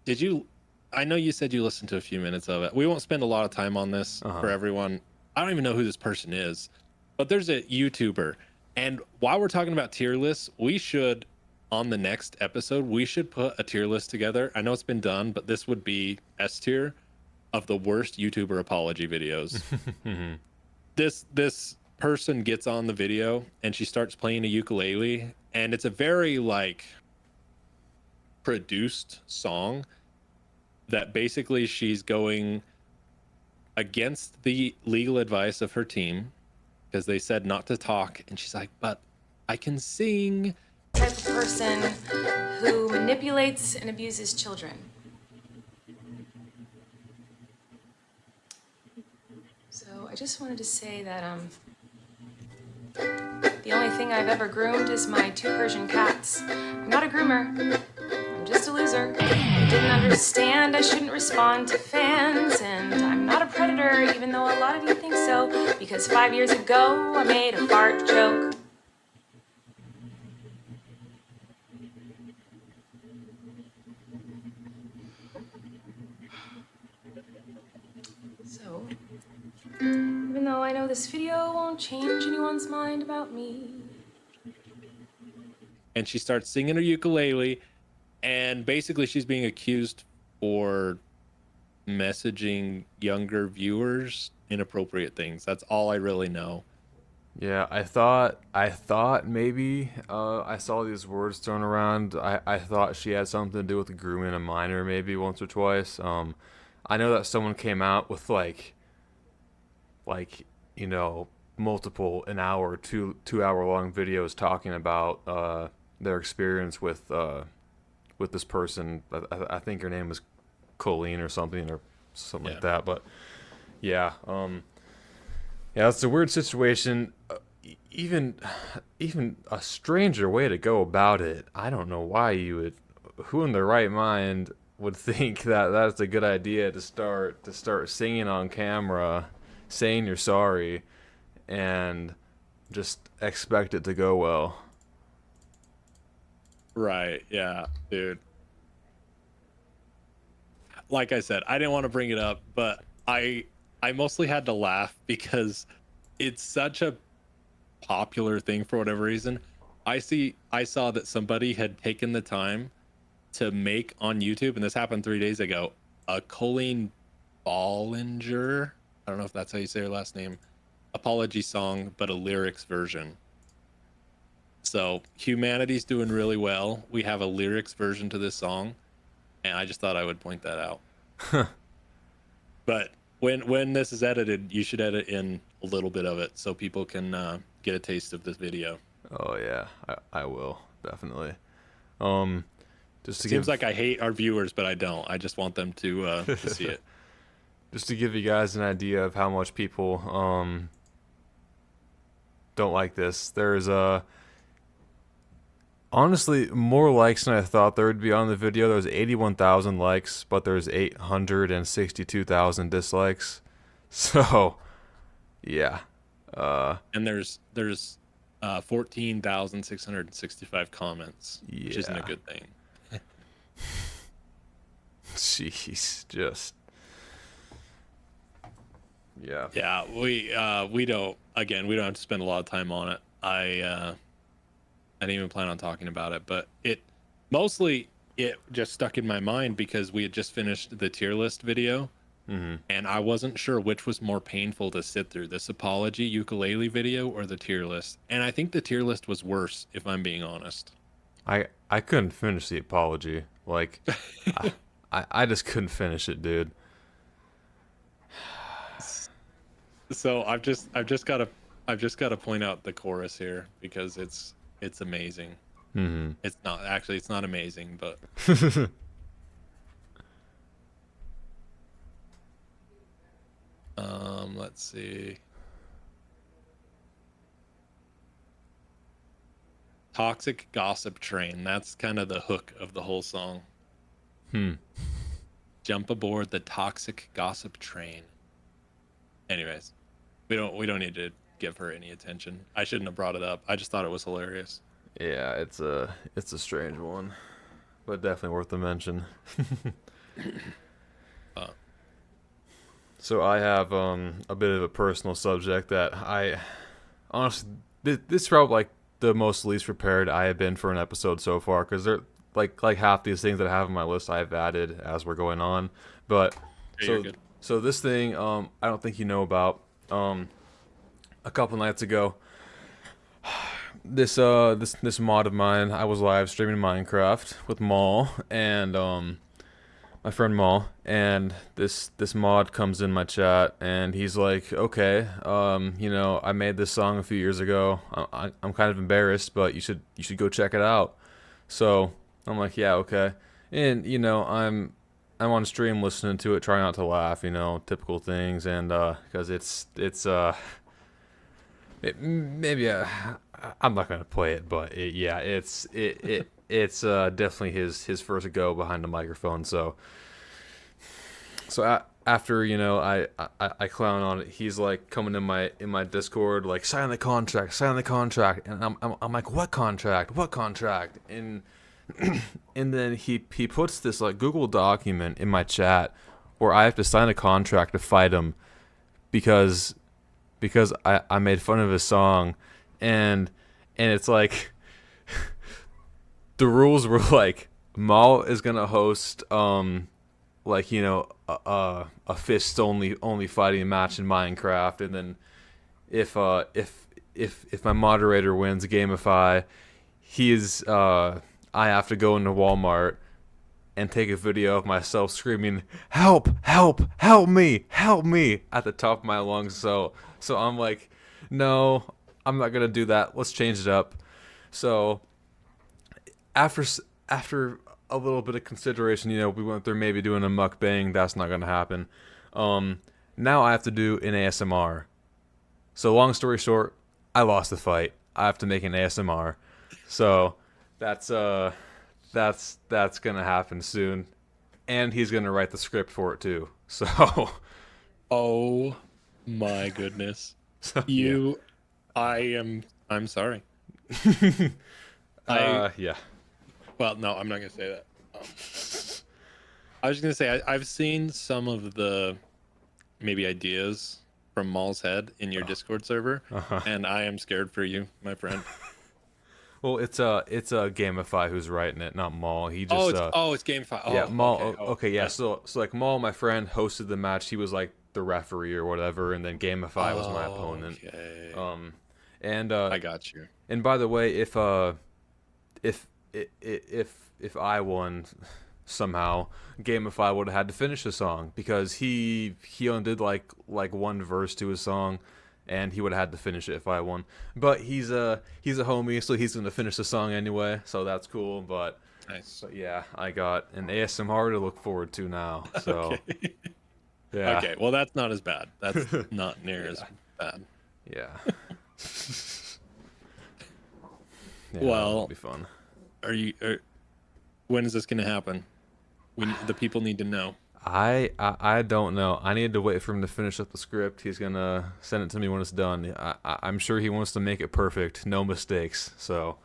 Speaker 2: Did you? I know you said you listened to a few minutes of it. We won't spend a lot of time on this for
Speaker 1: Uh-huh.
Speaker 2: everyone. I don't even know who this person is, but there's a YouTuber. And while we're talking about tier lists, we should, on the next episode, we should put a tier list together. I know it's been done, but this would be S tier of the worst YouTuber apology videos. This person gets on the video and she starts playing a ukulele, and it's a very like produced song that basically she's going against the legal advice of her team because they said not to talk, and she's like, but I can sing.
Speaker 3: Type of person who manipulates and abuses children. So I just wanted to say that the only thing I've ever groomed is my 2 Persian cats. I'm not a groomer. I'm just a loser. I didn't understand I shouldn't respond to fans, and I'm not a predator, even though a lot of you think so, because 5 years ago I made a fart joke. So, even though I know this video won't change anyone's mind about me.
Speaker 2: And she starts singing her ukulele, and basically she's being accused for messaging younger viewers inappropriate things. That's all I really know.
Speaker 1: Yeah, I thought maybe I saw these words thrown around. I thought she had something to do with grooming a minor maybe once or twice. I know that someone came out with like you know multiple an hour, 2 hour long videos talking about their experience with this person. I think her name was Colleen or something
Speaker 2: Yeah.
Speaker 1: like that. But yeah, yeah, it's a weird situation. Even a stranger way to go about it. I don't know why you would. Who in their right mind would think that that's a good idea to start singing on camera, saying you're sorry, and just expect it to go well.
Speaker 2: Right. Yeah, dude. Like I said, I didn't want to bring it up, but I mostly had to laugh because it's such a popular thing for whatever reason. I saw that somebody had taken the time to make on YouTube, and this happened 3 days ago, a Colleen Ballinger, I don't know if that's how you say her last name, apology song, but a lyrics version. So humanity's doing really well. We have a lyrics version to this song, and I just thought I would point that out. But when this is edited, you should edit in a little bit of it so people can get a taste of this video.
Speaker 1: Oh yeah, I will definitely. Um, just to
Speaker 2: Seems
Speaker 1: give
Speaker 2: like I hate our viewers, but I don't. I just want them to see it.
Speaker 1: just to give you guys an idea of how much people don't like this. There's honestly more likes than I thought there would be on the video. There's 81,000 likes, but there's 862,000 dislikes. So yeah,
Speaker 2: And there's 14,665 comments, which isn't a
Speaker 1: Yeah.
Speaker 2: good thing.
Speaker 1: jeez, just yeah.
Speaker 2: Yeah, we don't, again, we don't have to spend a lot of time on it. I didn't even plan on talking about it, but it just stuck in my mind because we had just finished the tier list video, and I wasn't sure which was more painful to sit through, this apology ukulele video or the tier list. And I think the tier list was worse, if I'm being honest.
Speaker 1: I couldn't finish the apology. Like, I just couldn't finish it, dude.
Speaker 2: So I've just got to point out the chorus here because it's amazing. It's not actually, it's not amazing, but let's see. Toxic gossip train. That's kind of the hook of the whole song. Jump aboard the toxic gossip train. Anyways, we don't need to give her any attention. I shouldn't have brought it up. I just thought it was hilarious.
Speaker 1: Yeah, it's a strange one, but definitely worth a mention. So I have a bit of a personal subject that I honestly this is probably like the most least prepared I have been for an episode so far because they're like half these things that I have on my list I've added as we're going on. But
Speaker 2: Yeah, you're
Speaker 1: so
Speaker 2: good.
Speaker 1: so this thing I don't think you know about a couple nights ago this mod of mine I was live streaming Minecraft with Maul and my friend Maul, and this mod comes in my chat, and he's like, "Okay, I made this song a few years ago. I'm kind of embarrassed, but you should go check it out." So I'm like, "Yeah, okay," and I'm on stream listening to it, trying not to laugh, typical things, and because maybe I'm not gonna play it, but it's definitely his first go behind the microphone, so after I clown on it, he's like coming in my Discord like sign the contract, and I'm like what contract, and and then he puts this like Google document in my chat where I have to sign a contract to fight him because I made fun of his song, and it's like the rules were like Maul is gonna host a fist only fighting match in Minecraft, and then if my moderator wins Gamify, I have to go into Walmart and take a video of myself screaming help me at the top of my lungs. So I'm like, no, I'm not gonna do that. Let's change it up. So after a little bit of consideration, we went through maybe doing a mukbang. That's not gonna happen. Now I have to do an ASMR. So long story short, I lost the fight. I have to make an ASMR. So that's gonna happen soon, and he's gonna write the script for it too. So
Speaker 2: Oh my goodness.
Speaker 1: yeah.
Speaker 2: I'm sorry.
Speaker 1: Yeah.
Speaker 2: Well, no, I'm not gonna say that. I was just gonna say I've seen some of the maybe ideas from Maul's head in your Discord server, and I am scared for you, my friend.
Speaker 1: Well, it's Gamify who's writing it, not Maul. He just
Speaker 2: It's Game 5. Oh,
Speaker 1: yeah, Maul.
Speaker 2: okay.
Speaker 1: Okay, yeah. So like Maul, my friend, hosted the match. He was like the referee or whatever, and then Gamify was my opponent.
Speaker 2: Okay.
Speaker 1: And
Speaker 2: I got you.
Speaker 1: and by the way, if I won somehow, Gamify would have had to finish the song because he only did like one verse to his song, and he would have had to finish it if I won. But he's a homie, so he's gonna finish the song anyway, so that's cool. But
Speaker 2: Nice.
Speaker 1: yeah, I got an ASMR to look forward to now. So
Speaker 2: Okay.
Speaker 1: yeah,
Speaker 2: Okay. Well, that's not as bad. That's not near as bad.
Speaker 1: yeah. Yeah,
Speaker 2: Well,
Speaker 1: that'll be fun.
Speaker 2: When is this gonna happen? The people need to know.
Speaker 1: I don't know. I need to wait for him to finish up the script. He's gonna send it to me when it's done. I'm sure he wants to make it perfect, no mistakes. So,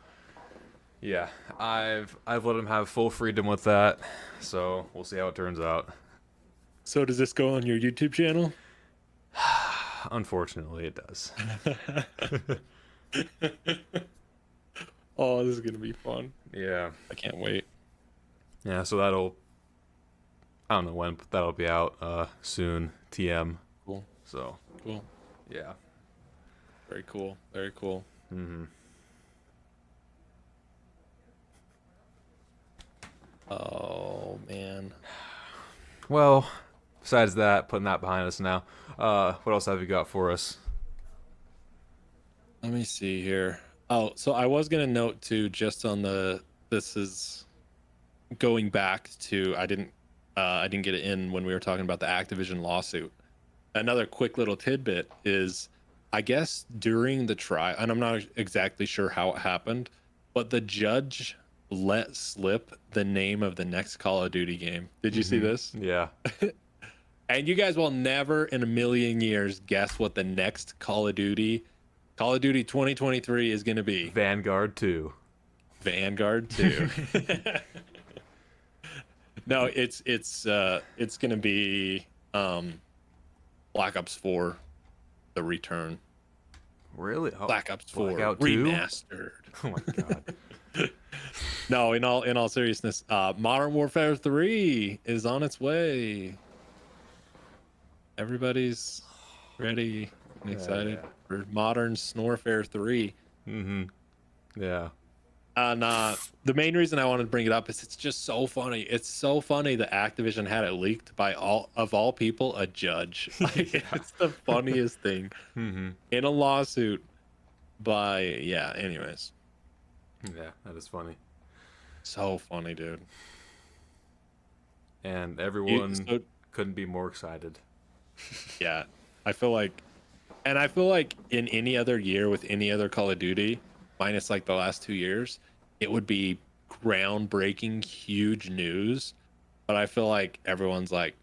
Speaker 1: yeah, I've let him have full freedom with that. So we'll see how it turns out.
Speaker 2: So does this go on your YouTube channel?
Speaker 1: Unfortunately, it does.
Speaker 2: Oh, this is gonna be fun.
Speaker 1: Yeah,
Speaker 2: I can't wait.
Speaker 1: yeah. So I don't know when, but that'll be out soon. TM.
Speaker 2: Cool.
Speaker 1: So
Speaker 2: Cool.
Speaker 1: yeah.
Speaker 2: Very cool. Very cool.
Speaker 1: Mm-hmm.
Speaker 2: Oh man.
Speaker 1: Well, besides that, putting that behind us now. What else have you got for us?
Speaker 2: Let me see here. Oh, so I was gonna note too, just on this is going back to I didn't get it in when we were talking about the Activision lawsuit. Another quick little tidbit is, I guess during the trial, and I'm not exactly sure how it happened, but the judge let slip the name of the next Call of Duty game. Did you see this?
Speaker 1: Yeah.
Speaker 2: And you guys will never in a million years guess what the next Call of Duty 2023 is going to be.
Speaker 1: Vanguard 2.
Speaker 2: Vanguard 2. No, it's gonna be Black Ops 4, the return.
Speaker 1: Really? Oh,
Speaker 2: Black Ops 4
Speaker 1: Blackout 2?
Speaker 2: remastered.
Speaker 1: Oh my god.
Speaker 2: No, in all seriousness, Modern Warfare 3 is on its way. Everybody's ready and excited
Speaker 1: Yeah.
Speaker 2: for Modern Snorfare 3.
Speaker 1: Mm-hmm. Yeah.
Speaker 2: And the main reason I wanted to bring it up is it's just so funny. It's so funny that Activision had it leaked by all people, a judge. Like,
Speaker 1: Yeah.
Speaker 2: it's the funniest thing
Speaker 1: Mm-hmm.
Speaker 2: in a lawsuit by anyways.
Speaker 1: Yeah, that is funny.
Speaker 2: So funny, dude.
Speaker 1: And everyone
Speaker 2: So,
Speaker 1: couldn't be more excited.
Speaker 2: yeah, I feel like in any other year with any other Call of Duty, minus like the last 2 years, it would be groundbreaking, huge news. But I feel like everyone's like,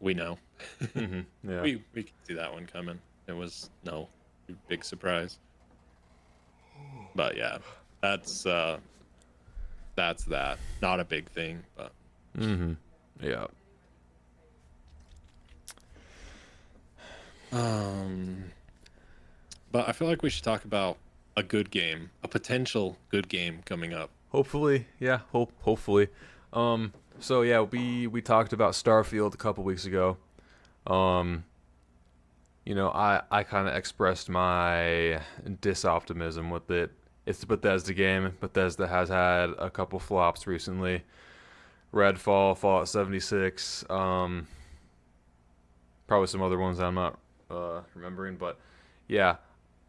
Speaker 2: we know.
Speaker 1: Mm-hmm. Yeah.
Speaker 2: We can see that one coming. It was no big surprise. But yeah, that's that. Not a big thing, but
Speaker 1: Mm-hmm. Yeah.
Speaker 2: but I feel like we should talk about a good game, a potential good game coming up.
Speaker 1: Hopefully, yeah. Hopefully. So yeah, we talked about Starfield a couple weeks ago. I kind of expressed my disoptimism with it. It's a Bethesda game. Bethesda has had a couple flops recently. Redfall, Fallout 76, probably some other ones that I'm not remembering, but yeah,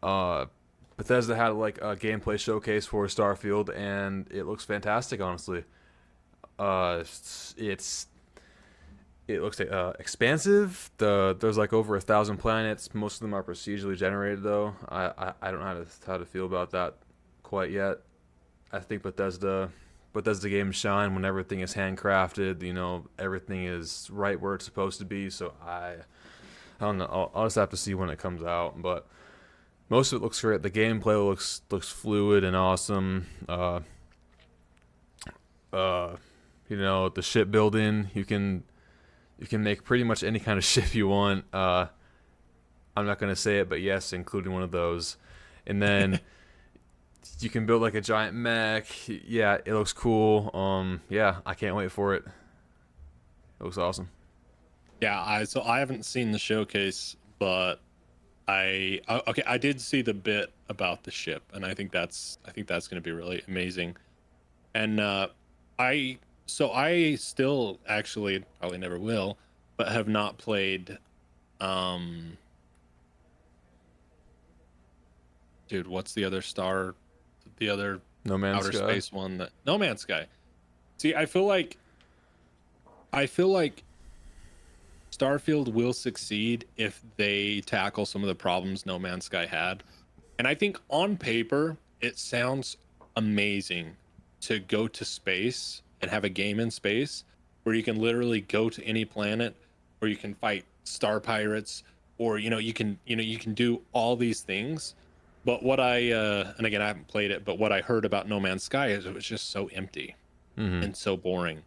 Speaker 1: Bethesda had like a gameplay showcase for Starfield, and it looks fantastic. Honestly, it's it looks expansive. There's like over 1,000 planets. Most of them are procedurally generated, though. I don't know how to feel about that quite yet. I think Bethesda games shine when everything is handcrafted. Everything is right where it's supposed to be. So I don't know. I'll just have to see when it comes out. But most of it looks great. The gameplay looks fluid and awesome. The shipbuilding, you can make pretty much any kind of ship you want. I'm not gonna say it, but yes, including one of those. And then you can build like a giant mech. Yeah, it looks cool. Yeah, I can't wait for it. It looks awesome.
Speaker 2: Yeah, I haven't seen the showcase, but I did see the bit about the ship, and I think that's going to be really amazing. And I still actually probably never will, but have not played dude, what's the other
Speaker 1: No Man's
Speaker 2: outer
Speaker 1: Sky.
Speaker 2: space one? That No Man's Sky. See, I feel like Starfield will succeed if they tackle some of the problems No Man's Sky had. And I think on paper, it sounds amazing to go to space and have a game in space where you can literally go to any planet, or you can fight star pirates, or you can do all these things. But what I and again, I haven't played it, but what I heard about No Man's Sky is it was just so empty and so boring.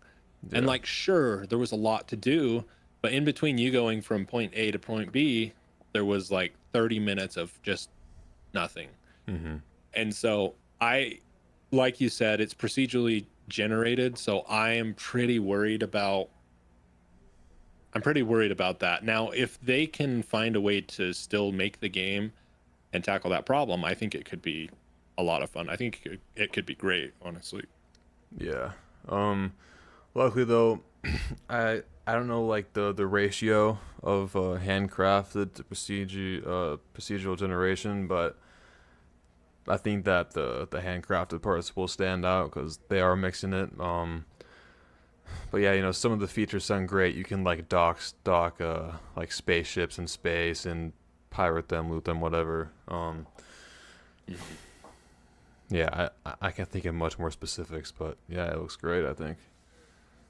Speaker 2: And
Speaker 1: Yeah.
Speaker 2: like, sure, there was a lot to do, but in between you going from point A to point B, there was like 30 minutes of just nothing. And so like you said, it's procedurally generated, so I'm pretty worried about that. Now, if they can find a way to still make the game and tackle that problem, I think it could be a lot of fun. I think it could be great, honestly.
Speaker 1: Yeah. Luckily though, I don't know like the ratio of handcrafted to procedural generation, but I think that the handcrafted parts will stand out because they are mixing it. But yeah, some of the features sound great. You can like dock like spaceships in space and pirate them, loot them, whatever. Yeah, I can't think of much more specifics, but yeah, it looks great, I think.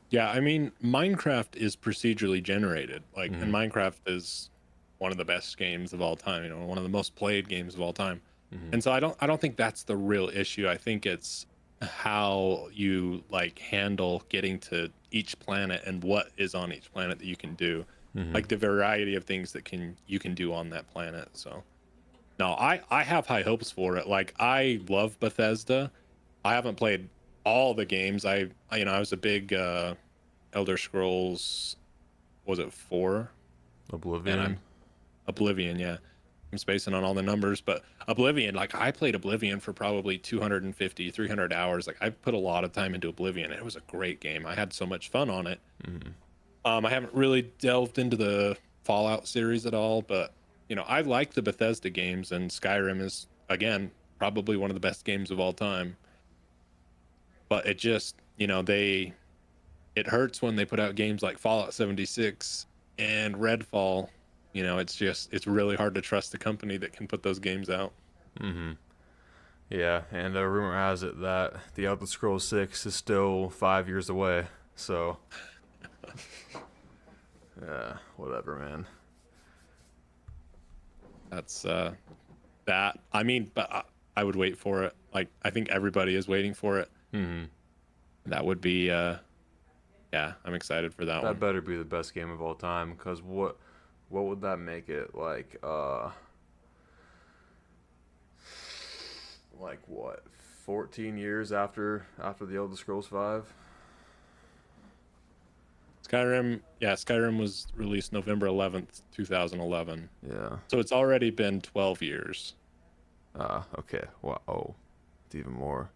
Speaker 2: Yeah, I mean, Minecraft is procedurally generated. Like, and Minecraft is one of the best games of all time, one of the most played games of all time. And so I don't think that's the real issue. I think it's how you like handle getting to each planet and what is on each planet that you can do, like the variety of things that you can do on that planet. So no, I have high hopes for it. Like I love Bethesda. I haven't played all the games. I was a big Elder Scrolls, was it 4?
Speaker 1: Oblivion.
Speaker 2: And I'm Oblivion, yeah. I'm spacing on all the numbers, but Oblivion, like I played Oblivion for probably 250, 300 hours. Like I put a lot of time into Oblivion. It was a great game. I had so much fun on it. I haven't really delved into the Fallout series at all, but I like the Bethesda games, and Skyrim is again probably one of the best games of all time. But it just, it hurts when they put out games like Fallout 76 and Redfall. It's really hard to trust a company that can put those games out.
Speaker 1: Yeah, and rumor has it that the Elder Scrolls 6 is still 5 years away. So, yeah, whatever, man.
Speaker 2: That's that. I mean, but I would wait for it. Like I think everybody is waiting for it. That would be yeah, I'm excited for that one.
Speaker 1: That better be the best game of all time, because what would that make it? Like what? 14 years after the Elder Scrolls 5?
Speaker 2: Skyrim was released November 11th, 2011.
Speaker 1: Yeah.
Speaker 2: So it's already been 12 years.
Speaker 1: Okay. Wow. Oh, it's even more.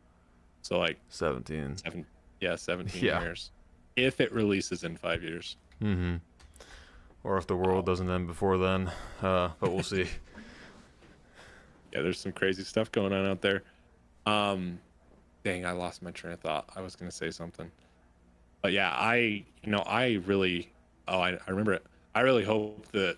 Speaker 2: So like
Speaker 1: 17.
Speaker 2: 17
Speaker 1: Yeah.
Speaker 2: years. If it releases in 5 years.
Speaker 1: Or if the world doesn't end before then. But we'll see.
Speaker 2: Yeah, there's some crazy stuff going on out there. Dang, I lost my train of thought. I was gonna say something. But yeah, I really, I remember it. I really hope that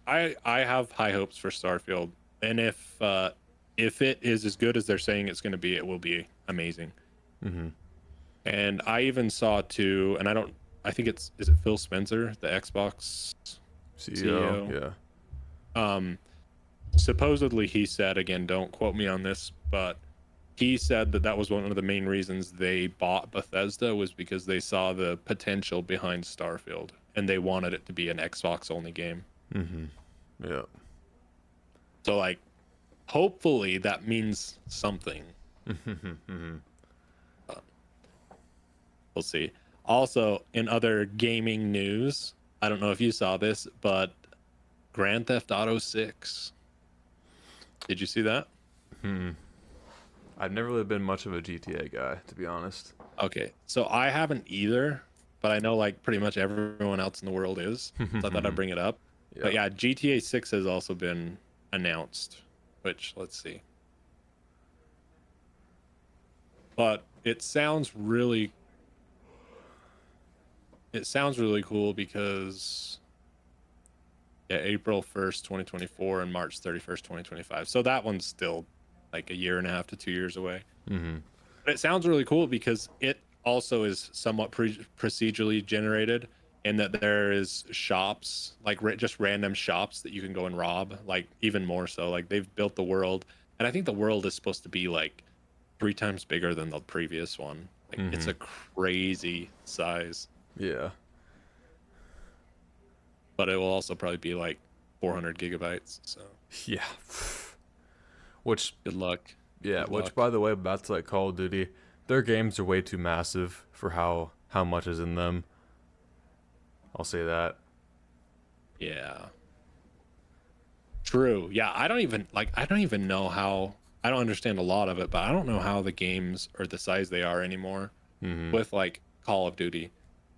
Speaker 2: I have high hopes for Starfield, and if it is as good as they're saying it's going to be, it will be amazing. And I even saw too, and I think is it Phil Spencer, the Xbox
Speaker 1: CEO. Yeah.
Speaker 2: Supposedly he said, again, don't quote me on this, but he said that was one of the main reasons they bought Bethesda, was because they saw the potential behind Starfield and they wanted it to be an Xbox only game.
Speaker 1: Yeah.
Speaker 2: So like, hopefully that means something. We'll see. Also, in other gaming news, I don't know if you saw this, but Grand Theft Auto 6. Did you see that?
Speaker 1: I've never really been much of a GTA guy, to be honest.
Speaker 2: Okay, so I haven't either, but I know like pretty much everyone else in the world is. So I thought I'd bring it up.
Speaker 1: Yeah.
Speaker 2: But yeah, GTA 6 has also been announced, which let's see. But it sounds really cool because April 1st, 2024 and March 31st, 2025. So that one's still like a year and a half to 2 years away. But it sounds really cool because it also is somewhat procedurally generated, in that there is shops, like just random shops that you can go and rob, like even more so. Like they've built the world, and I think the world is supposed to be like 3 times bigger than the previous one. Like it's a crazy size.
Speaker 1: Yeah.
Speaker 2: But it will also probably be like 400 gigabytes. So
Speaker 1: Yeah. Which,
Speaker 2: good luck.
Speaker 1: yeah,
Speaker 2: Good
Speaker 1: which
Speaker 2: luck.
Speaker 1: by the way, back to like Call of Duty, their games are way too massive for how much is in them. I'll say that.
Speaker 2: Yeah. True. Yeah, I don't even know how. I don't understand a lot of it, but I don't know how the games are the size they are anymore with like Call of Duty,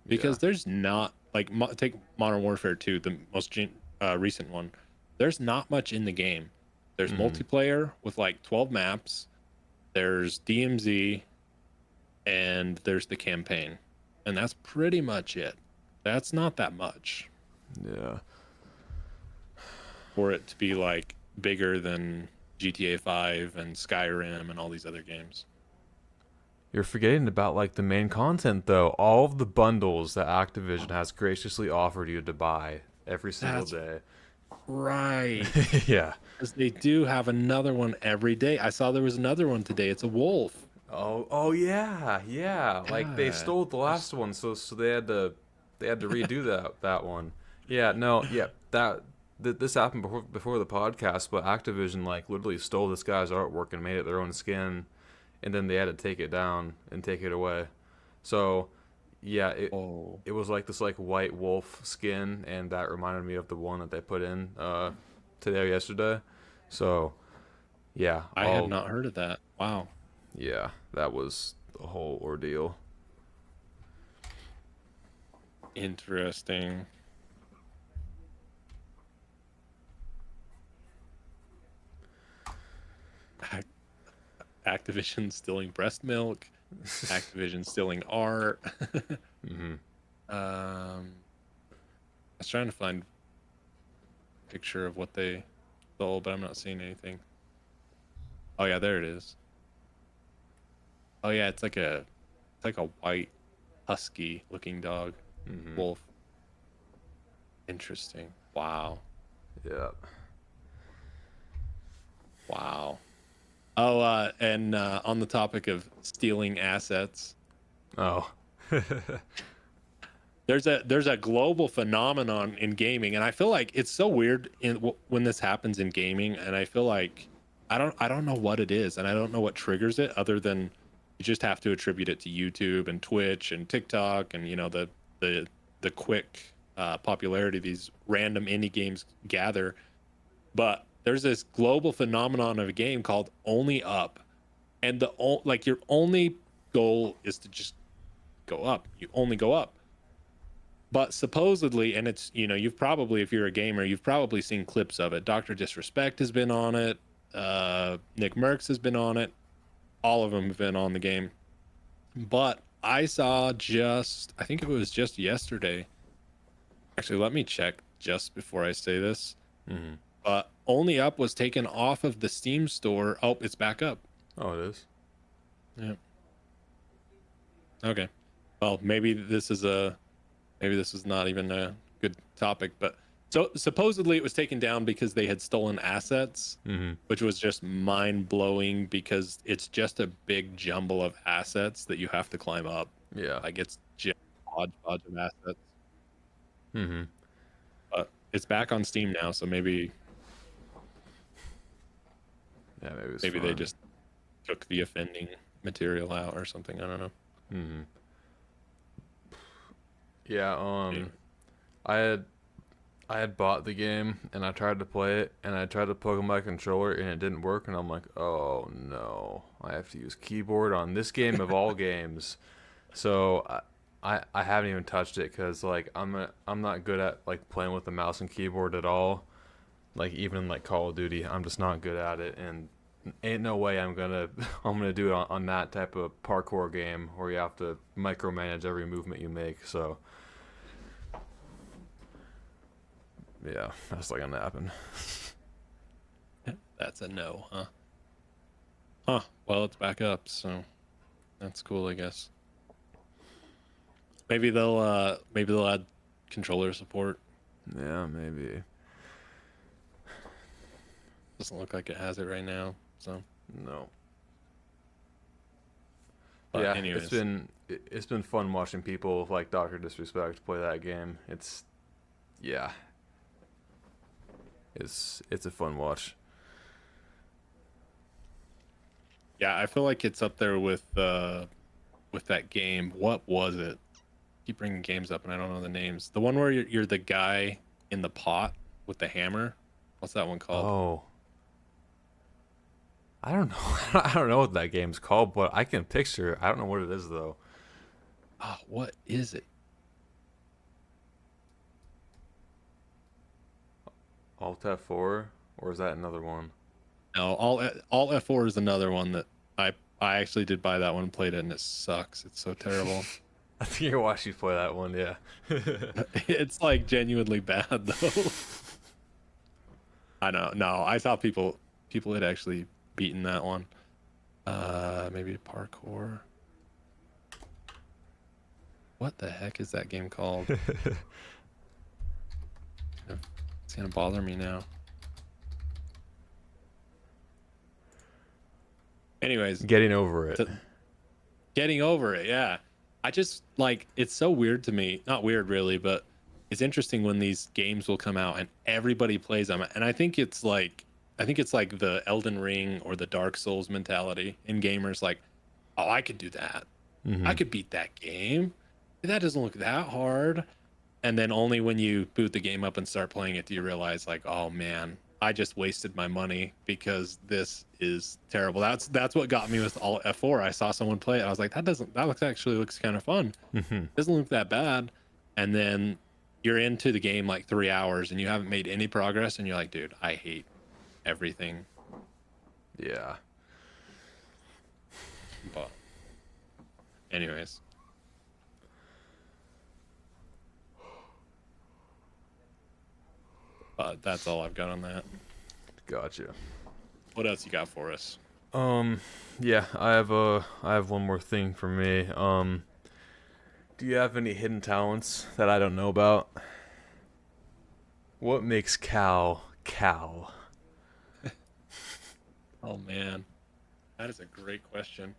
Speaker 2: because there's not like take Modern Warfare 2, the most recent one. There's not much in the game. There's multiplayer with like 12 maps. There's DMZ, and there's the campaign, and that's pretty much it. That's not that much
Speaker 1: Yeah.
Speaker 2: for it to be like bigger than GTA 5 and Skyrim and all these other games.
Speaker 1: You're forgetting about like the main content though. All of the bundles that Activision has graciously offered you to buy every single day.
Speaker 2: Right.
Speaker 1: Yeah.
Speaker 2: Because they do have another one every day. I saw there was another one today. It's a wolf.
Speaker 1: Oh yeah, yeah. Like they
Speaker 2: God.
Speaker 1: stole the last one, so they had to redo that one. Yeah, no, yeah. This happened before the podcast, but Activision like literally stole this guy's artwork and made it their own skin, and then they had to take it down and take it away. So yeah,
Speaker 2: Oh,
Speaker 1: it was like this like white wolf skin, and that reminded me of the one that they put in today or yesterday. So yeah,
Speaker 2: I had not heard of that. Wow.
Speaker 1: yeah, that was the whole ordeal.
Speaker 2: Interesting. Ac- Activision stealing breast milk. Activision stealing art.
Speaker 1: Hmm.
Speaker 2: I was trying to find a picture of what they stole, but I'm not seeing anything. Oh yeah, there it is. Oh yeah, it's like a white husky looking dog.
Speaker 1: Hmm.
Speaker 2: Wolf. Interesting. Wow.
Speaker 1: Yeah.
Speaker 2: Wow. Oh, and on the topic of stealing assets,
Speaker 1: Oh.
Speaker 2: there's a global phenomenon in gaming, and I feel like it's so weird when this happens in gaming, and I feel like I don't know what it is, and I don't know what triggers it, other than you just have to attribute it to YouTube and Twitch and TikTok, and you know the quick popularity these random indie games gather. But there's this global phenomenon of a game called Only Up, and like your only goal is to just go up. You only go up. But supposedly, and it's, you know, you've probably, if you're a gamer, you've probably seen clips of it. Dr. Disrespect has been on it. Nick Merckx has been on it. All of them have been on the game. But I saw I think it was just yesterday. Actually, let me check just before I say this.
Speaker 1: Hmm.
Speaker 2: But Only Up was taken off of the Steam store. Oh, it's back up.
Speaker 1: Oh, it is.
Speaker 2: Yeah. Okay. Well, maybe this is not even a good topic, but so supposedly it was taken down because they had stolen assets,
Speaker 1: Hmm.
Speaker 2: which was just mind blowing because it's just a big jumble of assets that you have to climb up.
Speaker 1: Yeah.
Speaker 2: Like it's just a hodgepodge of assets.
Speaker 1: Hmm.
Speaker 2: But it's back on Steam now, so maybe
Speaker 1: Yeah, maybe it's
Speaker 2: they
Speaker 1: fun.
Speaker 2: just took the offending material out or something. I don't know.
Speaker 1: Hmm. Yeah.
Speaker 2: Yeah.
Speaker 1: I had I had bought the game and I tried to play it and I tried to plug in my controller and it didn't work and I'm like, oh no, I have to use keyboard on this game of all games. So I haven't even touched it because like I'm not good at like playing with the mouse and keyboard at all. Like even in like Call of Duty, I'm just not good at it and ain't no way I'm gonna do it on that type of parkour game where you have to micromanage every movement you make. So yeah, that's not gonna happen.
Speaker 2: That's a no, huh? Huh. Well, it's back up, so that's cool, I guess. Maybe they'll add controller support.
Speaker 1: Yeah, maybe.
Speaker 2: Doesn't look like it has it right now. So,
Speaker 1: No.
Speaker 2: but
Speaker 1: Yeah,
Speaker 2: anyways,
Speaker 1: it's been fun watching people like Doctor Disrespect play that game. It's yeah, it's a fun watch.
Speaker 2: yeah, I feel like it's up there with that game. What was it? Keep bringing games up, and I don't know the names. The one where you're the guy in the pot with the hammer. What's that one called?
Speaker 1: Oh, I don't know. I don't know what that game's called, but I can picture it. I don't know what it is though.
Speaker 2: Oh, what is it?
Speaker 1: Alt F4, or is that another one?
Speaker 2: No, all F4 is another one that I actually did buy that one and played it, and it sucks. It's so terrible.
Speaker 1: I think I watched you play that one. Yeah.
Speaker 2: It's like genuinely bad though. I know. No, I thought people had actually beaten that one. Maybe parkour. What the heck is that game called? It's gonna bother me now. Anyways,
Speaker 1: Getting over it.
Speaker 2: to, getting over it. Yeah. I just like it's so weird to me. Not weird really, but it's interesting when these games will come out and everybody plays them. And I think it's like the Elden Ring or the Dark Souls mentality in gamers like, "Oh, I could do that. I
Speaker 1: Hmm.
Speaker 2: could beat that game. That doesn't look that hard." And then only when you boot the game up and start playing it do you realize like, "Oh man, I just wasted my money because this is terrible." That's what got me with all F4. I saw someone play it. I was like, that looks actually looks kind of fun.
Speaker 1: Hmm.
Speaker 2: Doesn't look that bad. And then you're into the game like 3 hours and you haven't made any progress and you're like, dude, I hate everything.
Speaker 1: Yeah.
Speaker 2: But anyways, that's all I've got on that.
Speaker 1: Gotcha.
Speaker 2: What else you got for us?
Speaker 1: Yeah, I have one more thing for me. Do you have any hidden talents that I don't know about? What makes Cal Cal?
Speaker 2: Oh man, that is a great question.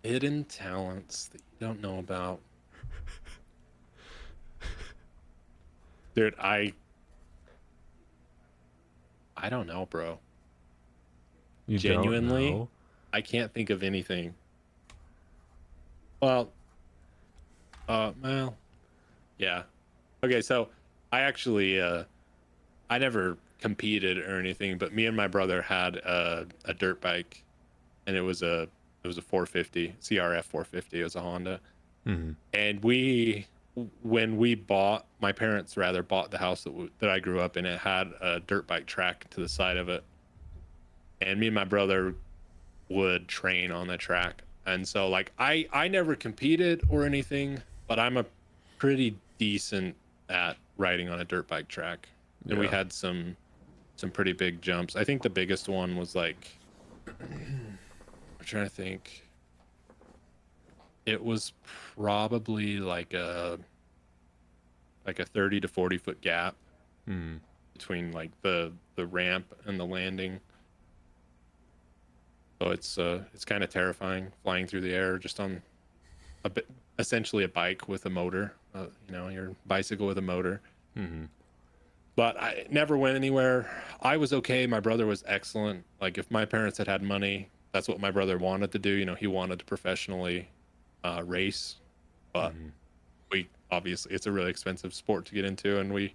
Speaker 2: Hidden talents that you don't know about. Dude, I don't know, bro.
Speaker 1: You
Speaker 2: Genuinely,
Speaker 1: don't know?
Speaker 2: I can't think of anything. Well, well, yeah. Okay, so I actually I never competed or anything, but me and my brother had a dirt bike and it was a 450, CRF 450, it was a Honda.
Speaker 1: Hmm.
Speaker 2: And we when we bought my parents rather bought the house that I grew up in, it had a dirt bike track to the side of it. And me and my brother would train on the track. And so like I never competed or anything, but I'm a pretty decent at riding on a dirt bike track. And we
Speaker 1: Yeah.
Speaker 2: had some pretty big jumps. I think the biggest one was like I'm trying to think. It was probably like a 30 to 40 foot gap
Speaker 1: Hmm.
Speaker 2: between like the ramp and the landing. So it's kind of terrifying flying through the air just on a bit essentially a bike with a motor, your bicycle with a motor.
Speaker 1: Hmm.
Speaker 2: But I never went anywhere. I was okay. My brother was excellent. Like if my parents had had money, that's what my brother wanted to do. He wanted to professionally race, but
Speaker 1: Hmm.
Speaker 2: we obviously it's a really expensive sport to get into, and we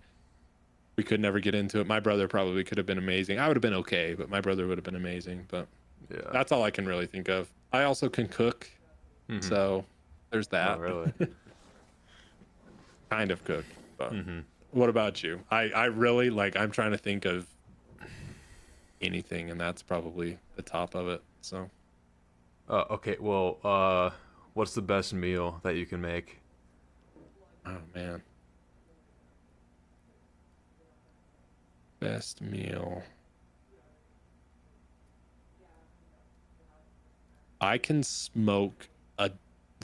Speaker 2: could never get into it. My brother probably could have been amazing. I would have been okay, but my brother would have been amazing. But
Speaker 1: Yeah.
Speaker 2: that's all I can really think of. I also can cook,
Speaker 1: Hmm.
Speaker 2: so there's
Speaker 1: Oh,
Speaker 2: that.
Speaker 1: really?
Speaker 2: Kind of cook. But
Speaker 1: Hmm.
Speaker 2: what about you? I really like. I'm trying to think of anything, and that's probably the top of it. So
Speaker 1: Okay. Well, what's the best meal that you can make?
Speaker 2: oh man, best meal. I can smoke a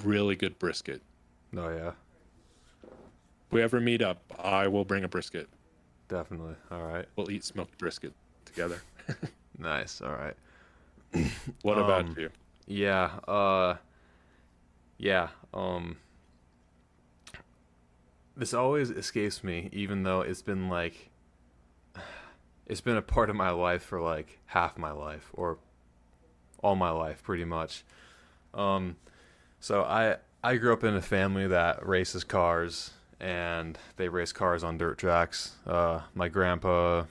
Speaker 2: really good brisket.
Speaker 1: Oh yeah,
Speaker 2: If we ever meet up, I will bring a brisket.
Speaker 1: definitely. All right.
Speaker 2: We'll eat smoked brisket together.
Speaker 1: Nice. All right.
Speaker 2: What about
Speaker 1: Um.
Speaker 2: you?
Speaker 1: Yeah. Yeah. This always escapes me, even though it's been a part of my life for like half my life or all my life, pretty much. Um. So I grew up in a family that races cars, and they race cars on dirt tracks. My grandpa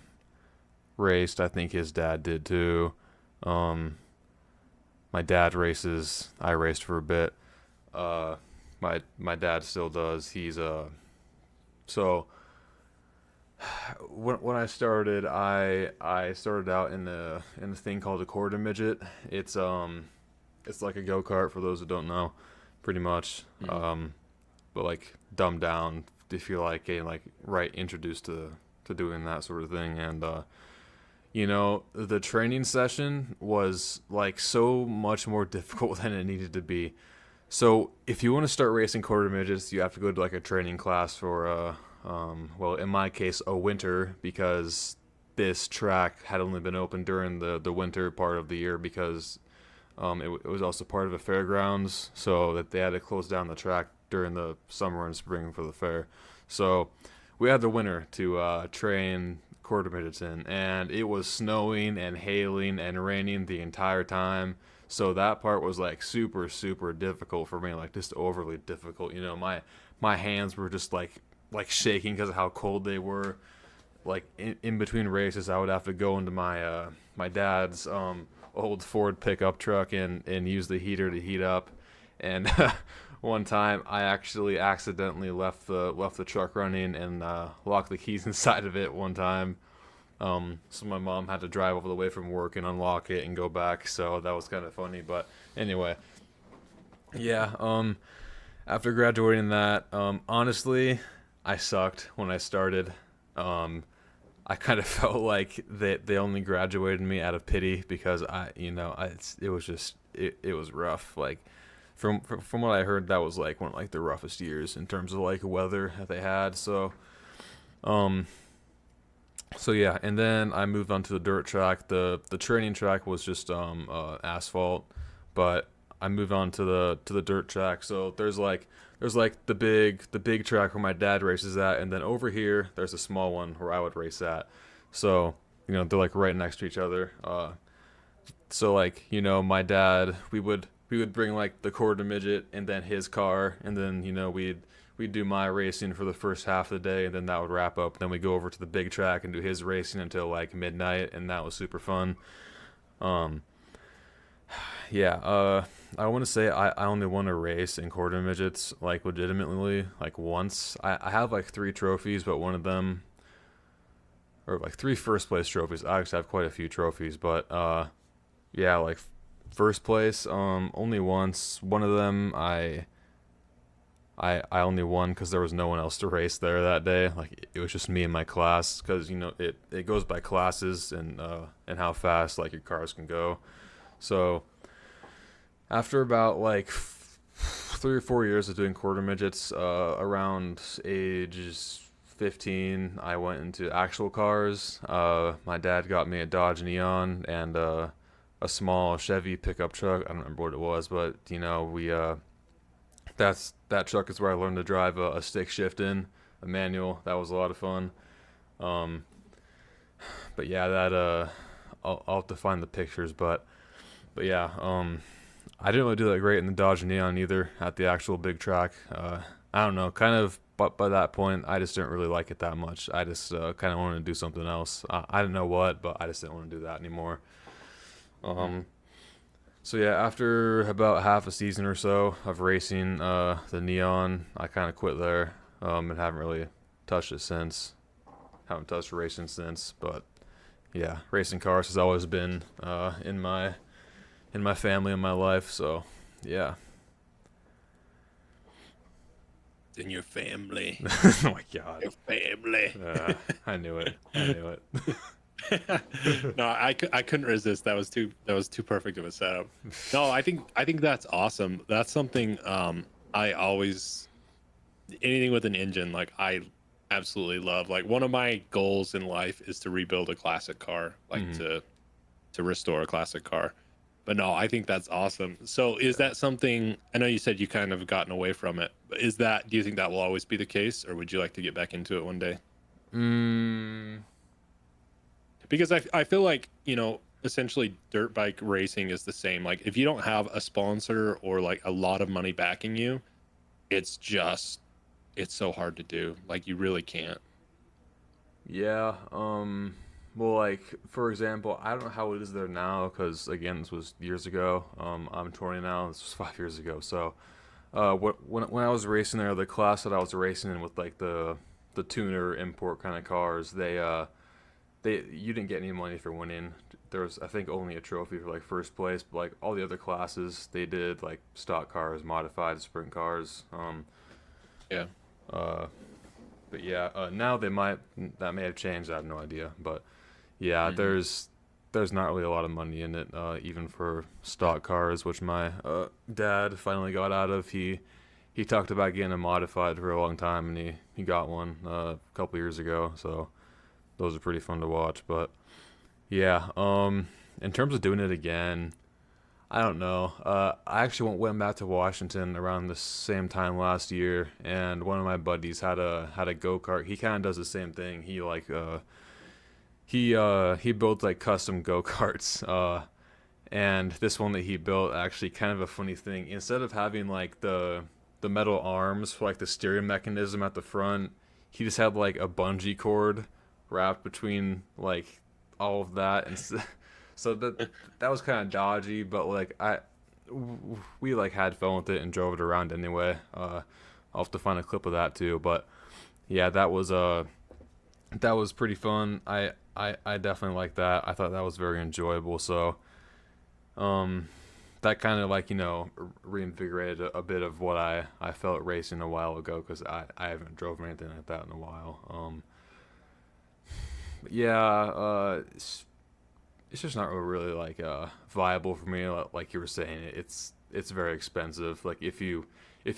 Speaker 1: raced. I think his dad did too. Um, my dad races. I raced for a bit. Uh, my dad still does. So when I started, I started out in a thing called a quarter midget. It's like a go kart for those who don't know, pretty much.
Speaker 2: Mhm.
Speaker 1: But like dumbed down if you're like getting like right introduced to doing that sort of thing. And the training session was like so much more difficult than it needed to be. So if you want to start racing quarter midgets, you have to go to like a training class for well, in my case, a winter, because this track had only been open during the winter part of the year because It was also part of a fairgrounds, so that they had to close down the track during the summer and spring for the fair. So we had the winter to train quarter midgets in, and it was snowing and hailing and raining the entire time. So that part was like super super difficult for me, like just overly difficult. You know, my hands were just like shaking because of how cold they were. Like in between races, I would have to go into my dad's old Ford pickup truck and use the heater to heat up. And one time, I actually accidentally left the truck running and locked the keys inside of it one time. So my mom had to drive all the way from work and unlock it and go back. So that was kind of funny. But anyway, yeah. After graduating that, honestly, I sucked when I started. I kind of felt like they only graduated me out of pity because it was just it was rough. Like from what I heard, that was like one of like the roughest years in terms of like weather that they had. Um, so yeah, and then I moved on to the dirt track. The training track was just asphalt, but I moved on to the dirt track. So there's like the big track where my dad races at, and then over here there's a small one where I would race at. So they're like right next to each other. So like my dad, we would bring like the quarter midget and then his car, and then we'd do my racing for the first half of the day, and then that would wrap up. Then we go over to the big track and do his racing until like midnight, and that was super fun. Um, yeah, I want to say I only won a race in quarter midgets like legitimately like once. I have like three trophies, but one of them, or like three first place trophies. I actually have quite a few trophies, but yeah, like first place only once. One of them I only won because there was no one else to race there that day. Like it was just me and my class, because it goes by classes and how fast like your cars can go. So after about like 3 or 4 years of doing quarter midgets, around age 15, I went into actual cars. My dad got me a Dodge Neon and a small Chevy pickup truck. I don't remember what it was, but we that truck is where I learned to drive a stick shift in a manual. That was a lot of fun. Um, but yeah, that I'll have to find the pictures, but yeah, I didn't really do that great in the Dodge Neon either at the actual big track. I don't know, kind of. But by that point, I just didn't really like it that much. I just kind of wanted to do something else. I didn't know what, but I just didn't want to do that anymore. So yeah, after about half a season or so of racing the Neon, I kind of quit there, and haven't really touched it since. Haven't touched racing since, but yeah, racing cars has always been in my family and my life. So yeah.
Speaker 2: In your family.
Speaker 1: Oh my god.
Speaker 2: Your family.
Speaker 1: I knew it. I knew it.
Speaker 2: No, I couldn't resist. That was too perfect of a setup. No, I think that's awesome. That's something I always, anything with an engine, like I absolutely love. Like one of my goals in life is to rebuild a classic car, like to restore a classic car. But no, I think that's awesome. So is that something, I know you said you kind of gotten away from it, but do you think that will always be the case, or would you like to get back into it one day? Because I feel like, essentially dirt bike racing is the same. Like if you don't have a sponsor or like a lot of money backing you, it's so hard to do. Like you really can't.
Speaker 1: Yeah. Well, like for example, I don't know how it is there now because again, this was years ago. I'm 20 now. This was 5 years ago. So, when I was racing there, the class that I was racing in with like the tuner import kind of cars, you didn't get any money for winning. There was, I think, only a trophy for like first place, but like all the other classes, they did like stock cars, modified sprint cars.
Speaker 2: Yeah.
Speaker 1: But yeah, now that may have changed. I have no idea, but yeah, there's not really a lot of money in it, even for stock cars, which my dad finally got out of. He talked about getting a modified for a long time, and he got one a couple years ago. So those are pretty fun to watch. But yeah, in terms of doing it again, I don't know. I actually went back to Washington around the same time last year, and one of my buddies had a go kart. He kind of does the same thing. He builds like custom go karts. And this one that he built, actually, kind of a funny thing. Instead of having like the metal arms for like the steering mechanism at the front, he just had like a bungee cord wrapped between like all of that, and so that was kind of dodgy. But like we like had fun with it and drove it around anyway. I'll have to find a clip of that too. But yeah, that was pretty fun. I definitely like that. I thought that was very enjoyable. So um, that kind of like reinvigorated a bit of what I felt racing a while ago, because I haven't drove anything like that in a while. But yeah, it's just not really like viable for me. Like you were saying, it's very expensive. Like if you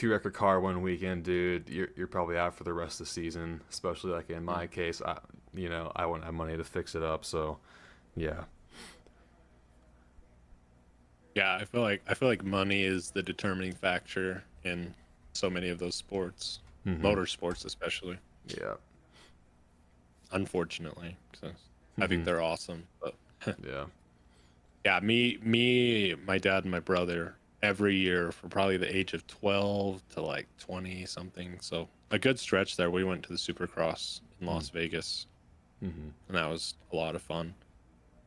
Speaker 1: wreck a car one weekend, dude, you're probably out for the rest of the season. Especially like in my case, I wouldn't have money to fix it up. So yeah.
Speaker 2: Yeah, I feel like money is the determining factor in so many of those sports,
Speaker 1: Hmm.
Speaker 2: motorsports especially.
Speaker 1: Yeah.
Speaker 2: Unfortunately, 'cause I think
Speaker 1: Hmm.
Speaker 2: they're awesome, but
Speaker 1: Yeah.
Speaker 2: yeah, my dad, and my brother every year for probably the age of 12 to like 20 something. So a good stretch there. We went to the Supercross in Las Vegas,
Speaker 1: Hmm.
Speaker 2: and that was a lot of fun.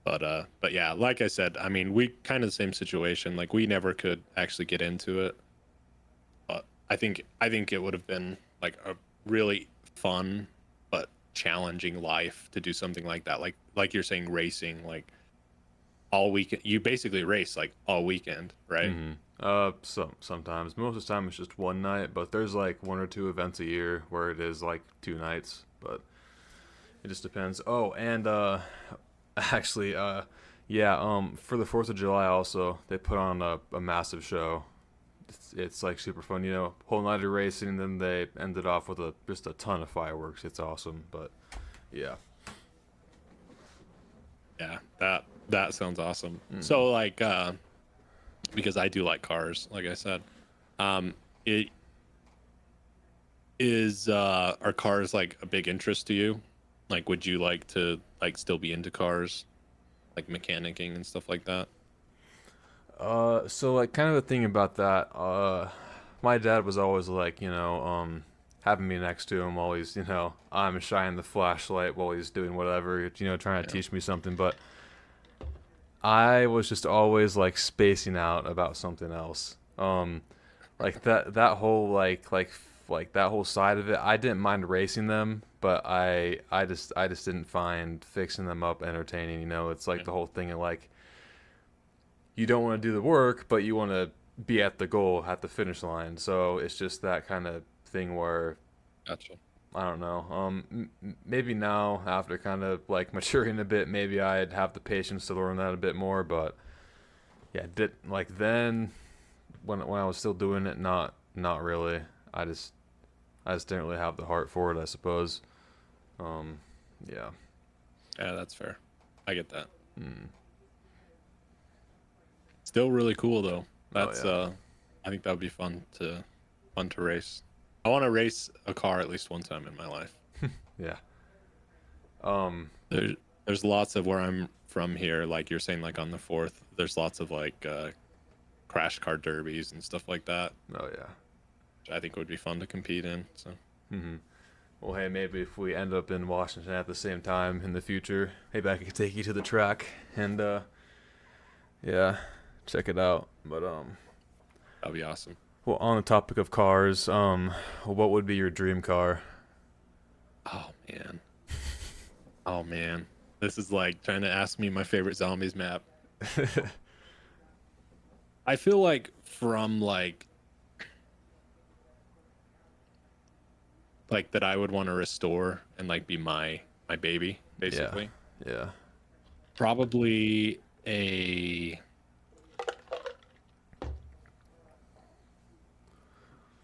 Speaker 2: But yeah, like I said, I mean, we kind of the same situation. Like we never could actually get into it. But I think it would have been like a really fun but challenging life to do something like that. Like you're saying, racing like all weekend. You basically race like all weekend, right?
Speaker 1: Hmm. Sometimes. Most of the time it's just one night, but there's like one or two events a year where it is like 2 nights. But it just depends. Oh, and actually, yeah, for the 4th of July also, they put on a massive show. It's like super fun, whole night of racing, and then they ended off with just a ton of fireworks. It's awesome. But yeah.
Speaker 2: Yeah, that sounds awesome.
Speaker 1: Mm.
Speaker 2: So like because I do like cars, like I said. It is are cars like a big interest to you? Like would you like to like still be into cars, like mechanicking and stuff like that?
Speaker 1: So like kind of the thing about that, my dad was always like, having me next to him while he's, I'm shining the flashlight while he's doing whatever, trying to
Speaker 2: Yeah.
Speaker 1: teach me something. But I was just always like spacing out about something else. Like that whole like that whole side of it, I didn't mind racing them, but I just didn't find fixing them up entertaining. It's like
Speaker 2: Yeah.
Speaker 1: the whole thing of like, you don't want to do the work, but you want to be at the goal, at the finish line. So it's just that kind of thing where
Speaker 2: Gotcha.
Speaker 1: I don't know. Maybe now, after kind of like maturing a bit, maybe I'd have the patience to learn that a bit more. But yeah, did like then when I was still doing it, not really. I just I just didn't really have the heart for it, I suppose. Um, yeah.
Speaker 2: Yeah, that's fair. I get that.
Speaker 1: Mm.
Speaker 2: Still really cool though.
Speaker 1: Oh
Speaker 2: That's
Speaker 1: yeah.
Speaker 2: I think that would be fun to race. I want to race a car at least one time in my life.
Speaker 1: Yeah. Um.
Speaker 2: There's lots of where I'm from here, like you're saying, like on the 4th, there's lots of like crash car derbies and stuff like that,
Speaker 1: Oh yeah.
Speaker 2: which I think would be fun to compete in. So
Speaker 1: Hmm. Well, hey, maybe if we end up in Washington at the same time in the future, maybe I could take you to the track and yeah, check it out. But
Speaker 2: that'd be awesome.
Speaker 1: well, on the topic of cars, what would be your dream car?
Speaker 2: Oh man. Oh man. This is like trying to ask me my favorite zombies map. I feel like from like that I would want to restore and like be my baby,
Speaker 1: Yeah.
Speaker 2: basically.
Speaker 1: Yeah.
Speaker 2: Probably a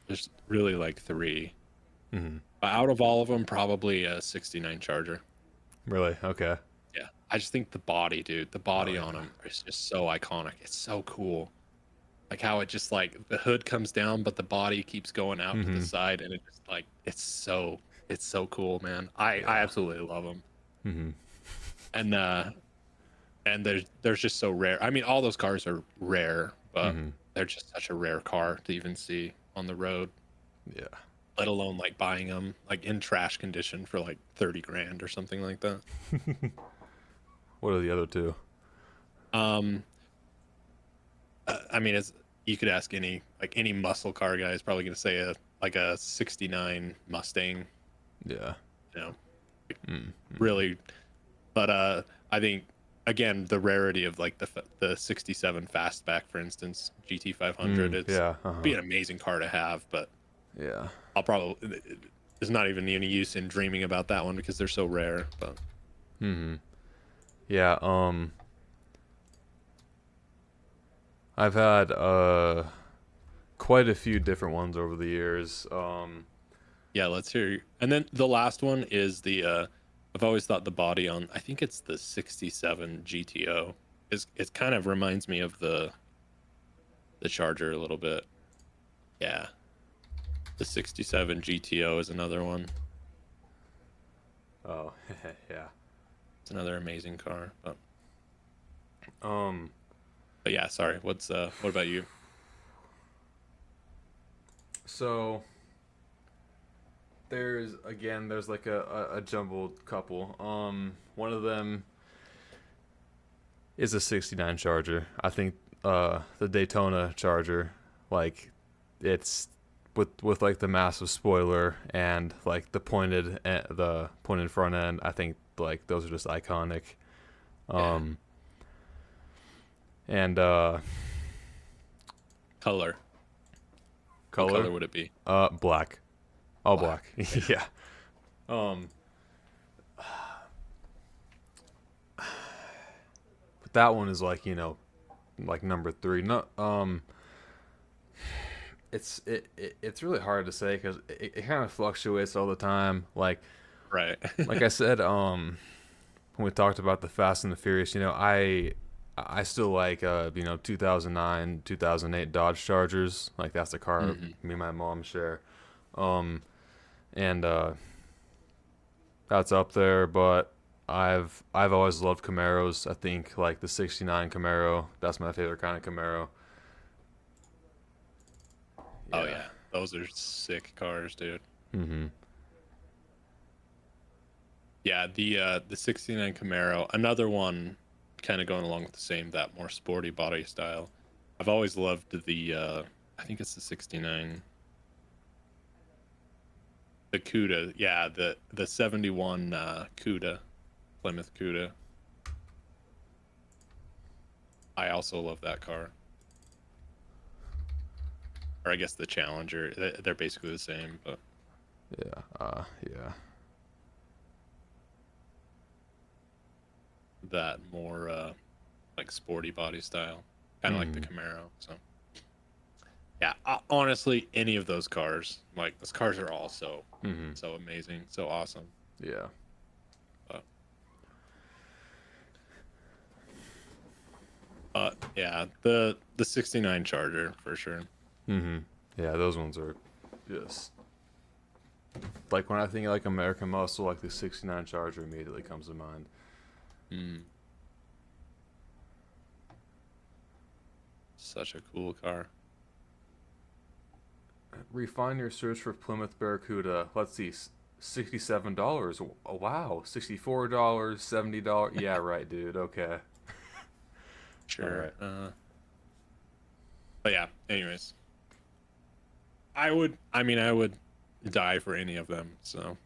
Speaker 2: there's really like three.
Speaker 1: Hmm.
Speaker 2: But out of all of them, probably a 69 Charger.
Speaker 1: Really? Okay.
Speaker 2: Yeah. I just think the body, dude, the body
Speaker 1: Oh,
Speaker 2: on
Speaker 1: yeah.
Speaker 2: him is just so iconic. It's so cool. Like how it just like the hood comes down, but the body keeps going out to the
Speaker 1: Mm-hmm.
Speaker 2: side, and it just like it's so cool, man. I
Speaker 1: Yeah.
Speaker 2: absolutely love them.
Speaker 1: Mm-hmm.
Speaker 2: And there's just so rare. I mean, all those cars are rare, but
Speaker 1: Mm-hmm.
Speaker 2: they're just such a rare car to even see on the road,
Speaker 1: Yeah.
Speaker 2: let alone like buying them like in trash condition for like 30 grand or something like that.
Speaker 1: What are the other two?
Speaker 2: Um, I mean, it's you could ask any muscle car guy is probably gonna say a 69 Mustang,
Speaker 1: Yeah.
Speaker 2: you know,
Speaker 1: Mm.
Speaker 2: really. But I think again the rarity of like the 67 Fastback, for instance, GT 500. It's
Speaker 1: Yeah. Uh-huh.
Speaker 2: be an amazing car to have, but
Speaker 1: Yeah.
Speaker 2: I'll probably there's not even any use in dreaming about that one because they're so rare. But
Speaker 1: Mm-hmm. Yeah. I've had quite a few different ones over the years.
Speaker 2: yeah, let's hear. And then the last one is the I've always thought the body on, I think it's the 67 GTO, is it kind of reminds me of the Charger a little bit. Yeah, the 67 GTO is another one.
Speaker 1: Oh, yeah.
Speaker 2: It's another amazing car.
Speaker 1: Um.
Speaker 2: But yeah, sorry. What about you?
Speaker 1: So there's like a jumbled couple. One of them is a '69 Charger. I think the Daytona Charger, like it's with like the massive spoiler and like the pointed front end. I think like those are just iconic.
Speaker 2: Yeah.
Speaker 1: Um, and
Speaker 2: Color. What
Speaker 1: color,
Speaker 2: color would it be?
Speaker 1: black, all
Speaker 2: Black.
Speaker 1: black. Yeah. Um, but that one is like like number three. No, it's really hard to say because it kind of fluctuates all the time.
Speaker 2: Right.
Speaker 1: Like I said, when we talked about the Fast and the Furious, I still like 2009, 2008 Dodge Chargers. Like that's the car
Speaker 2: Mhm.
Speaker 1: me and my mom share. Um, and that's up there, but I've always loved Camaros. I think like the '69 Camaro, that's my favorite kind of Camaro.
Speaker 2: Oh yeah, those are sick cars, dude.
Speaker 1: Mm-hmm.
Speaker 2: Yeah, the 69 Camaro, another one kind of going along with the same, that more sporty body style. I've always loved the I think it's the 69, the Cuda. Yeah, the 71 Cuda, Plymouth Cuda. I also love that car. Or I guess the Challenger. They're basically the same, but
Speaker 1: Yeah.
Speaker 2: that more like sporty body style, kind of like the Camaro. So yeah, honestly, any of those cars, like those cars are all so
Speaker 1: Mm-hmm.
Speaker 2: so amazing, so awesome.
Speaker 1: Yeah.
Speaker 2: But yeah, the 69 Charger for sure.
Speaker 1: Mm-hmm. Yeah, those ones are just like when I think like American Muscle, like the '69 Charger immediately comes to mind.
Speaker 2: Mm. Such a cool car.
Speaker 1: Refine your search for Plymouth Barracuda. Let's see, $67. Oh, wow, $64, $70. Yeah, right, dude. Okay.
Speaker 2: Sure.
Speaker 1: Alright.
Speaker 2: But yeah, anyways. I would die for any of them, so.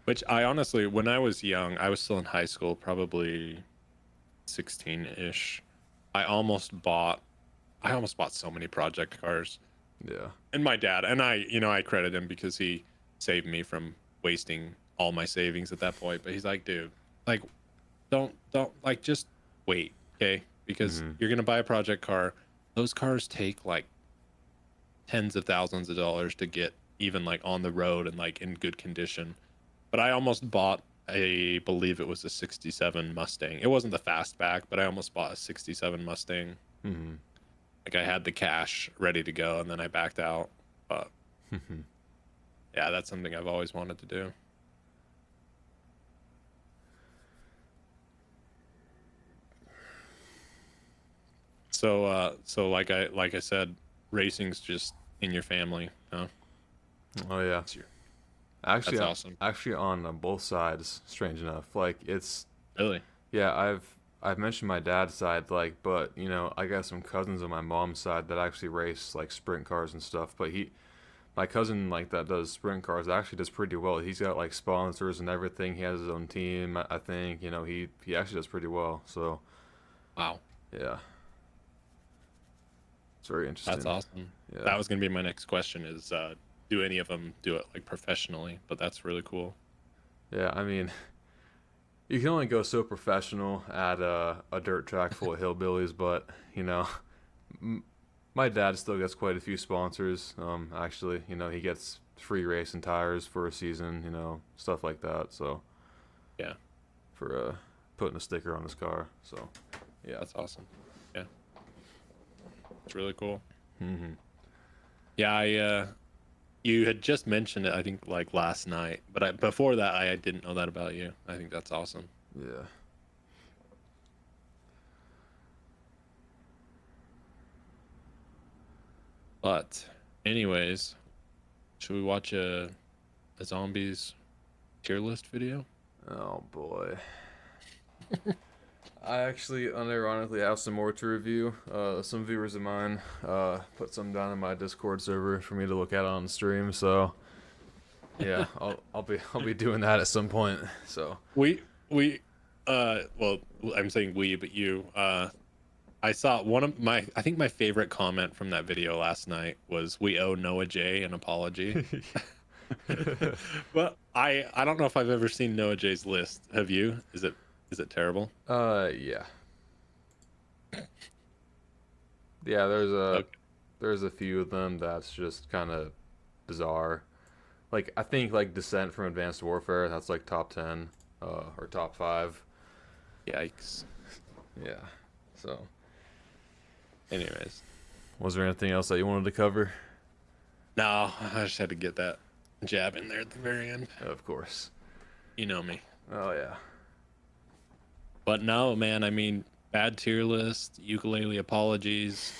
Speaker 2: Which I honestly, when I was young, I was still in high school, probably 16-ish. I almost bought so many project cars.
Speaker 1: Yeah.
Speaker 2: And my dad, and I credit him because he saved me from wasting all my savings at that point. But he's like, dude, like, don't like just wait, okay? Because you're gonna buy a project car. Those cars take like tens of thousands of dollars to get even like on the road and like in good condition. But I almost bought I believe it was a 67 Mustang. It wasn't the fastback, but I almost bought a 67 Mustang.
Speaker 1: Mm-hmm.
Speaker 2: Like I had the cash ready to go and then I backed out. But yeah, that's something I've always wanted to do. So like I said, racing's just in your family, huh?
Speaker 1: Oh yeah.
Speaker 2: It's your-
Speaker 1: Actually,
Speaker 2: That's awesome.
Speaker 1: Actually, on both sides, strange enough. Like it's
Speaker 2: Really?
Speaker 1: yeah. I've mentioned my dad's side, like, but you know, I got some cousins on my mom's side that actually race like sprint cars and stuff. But my cousin like that does sprint cars actually does pretty well. He's got like sponsors and everything. He has his own team. I think you know he actually does pretty well. So
Speaker 2: Wow.
Speaker 1: yeah, it's very interesting.
Speaker 2: That's awesome.
Speaker 1: Yeah.
Speaker 2: That was gonna be my next question is do any of them do it like professionally? But that's really cool.
Speaker 1: Yeah, I mean, you can only go so professional at a dirt track full of hillbillies, but you know, my dad still gets quite a few sponsors. Actually, you know, he gets free racing tires for a season, you know, stuff like that. So,
Speaker 2: Yeah,
Speaker 1: for putting a sticker on his car. So, yeah.
Speaker 2: that's awesome. Yeah, it's really cool.
Speaker 1: Mm-hmm.
Speaker 2: Yeah, I you had just mentioned it, I think, like last night, but before that, I didn't know that about you. I think that's awesome.
Speaker 1: Yeah.
Speaker 2: But, anyways, should we watch a zombies tier list video?
Speaker 1: Oh boy. I actually, unironically, have some more to review. Some viewers of mine put some down in my Discord server for me to look at on the stream. So, yeah, I'll be doing that at some point. So,
Speaker 2: We, well, I'm saying we, but you, I saw one of I think my favorite comment from that video last night was, "We owe Noah J an apology." Well, I don't know if I've ever seen Noah J's list. Have you? Is it terrible?
Speaker 1: yeah, yeah.
Speaker 2: Okay.
Speaker 1: There's a few of them that's just kind of bizarre. Like I think like Descent from Advanced Warfare, that's like top 10, or top 5.
Speaker 2: Yikes.
Speaker 1: Yeah. So,
Speaker 2: Anyways,
Speaker 1: was there anything else that you wanted to cover?
Speaker 2: no, I just had to get that jab in there at the very end.
Speaker 1: Of course.
Speaker 2: You know me.
Speaker 1: Oh yeah.
Speaker 2: But no, man, I mean, bad tier list, ukulele apologies,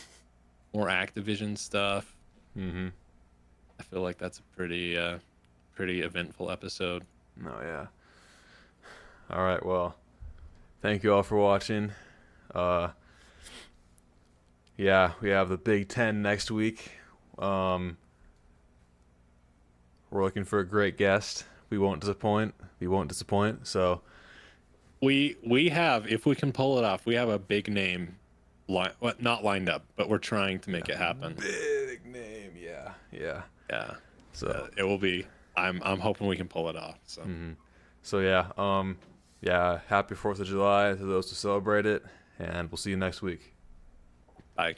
Speaker 2: more Activision stuff.
Speaker 1: Mm-hmm.
Speaker 2: I feel like that's a pretty eventful episode.
Speaker 1: Oh yeah. All right. Well, thank you all for watching. Yeah, we have the Big Ten next week. We're looking for a great guest. We won't disappoint. We won't disappoint. So,
Speaker 2: We have, if we can pull it off, we have a big name, not lined up, but we're trying to make it happen.
Speaker 1: big name. Yeah. Yeah.
Speaker 2: Yeah,
Speaker 1: So,
Speaker 2: it will be. I'm hoping we can pull it off. So
Speaker 1: so yeah. Yeah. Happy 4th of July to those who celebrate it, and we'll see you next week.
Speaker 2: bye.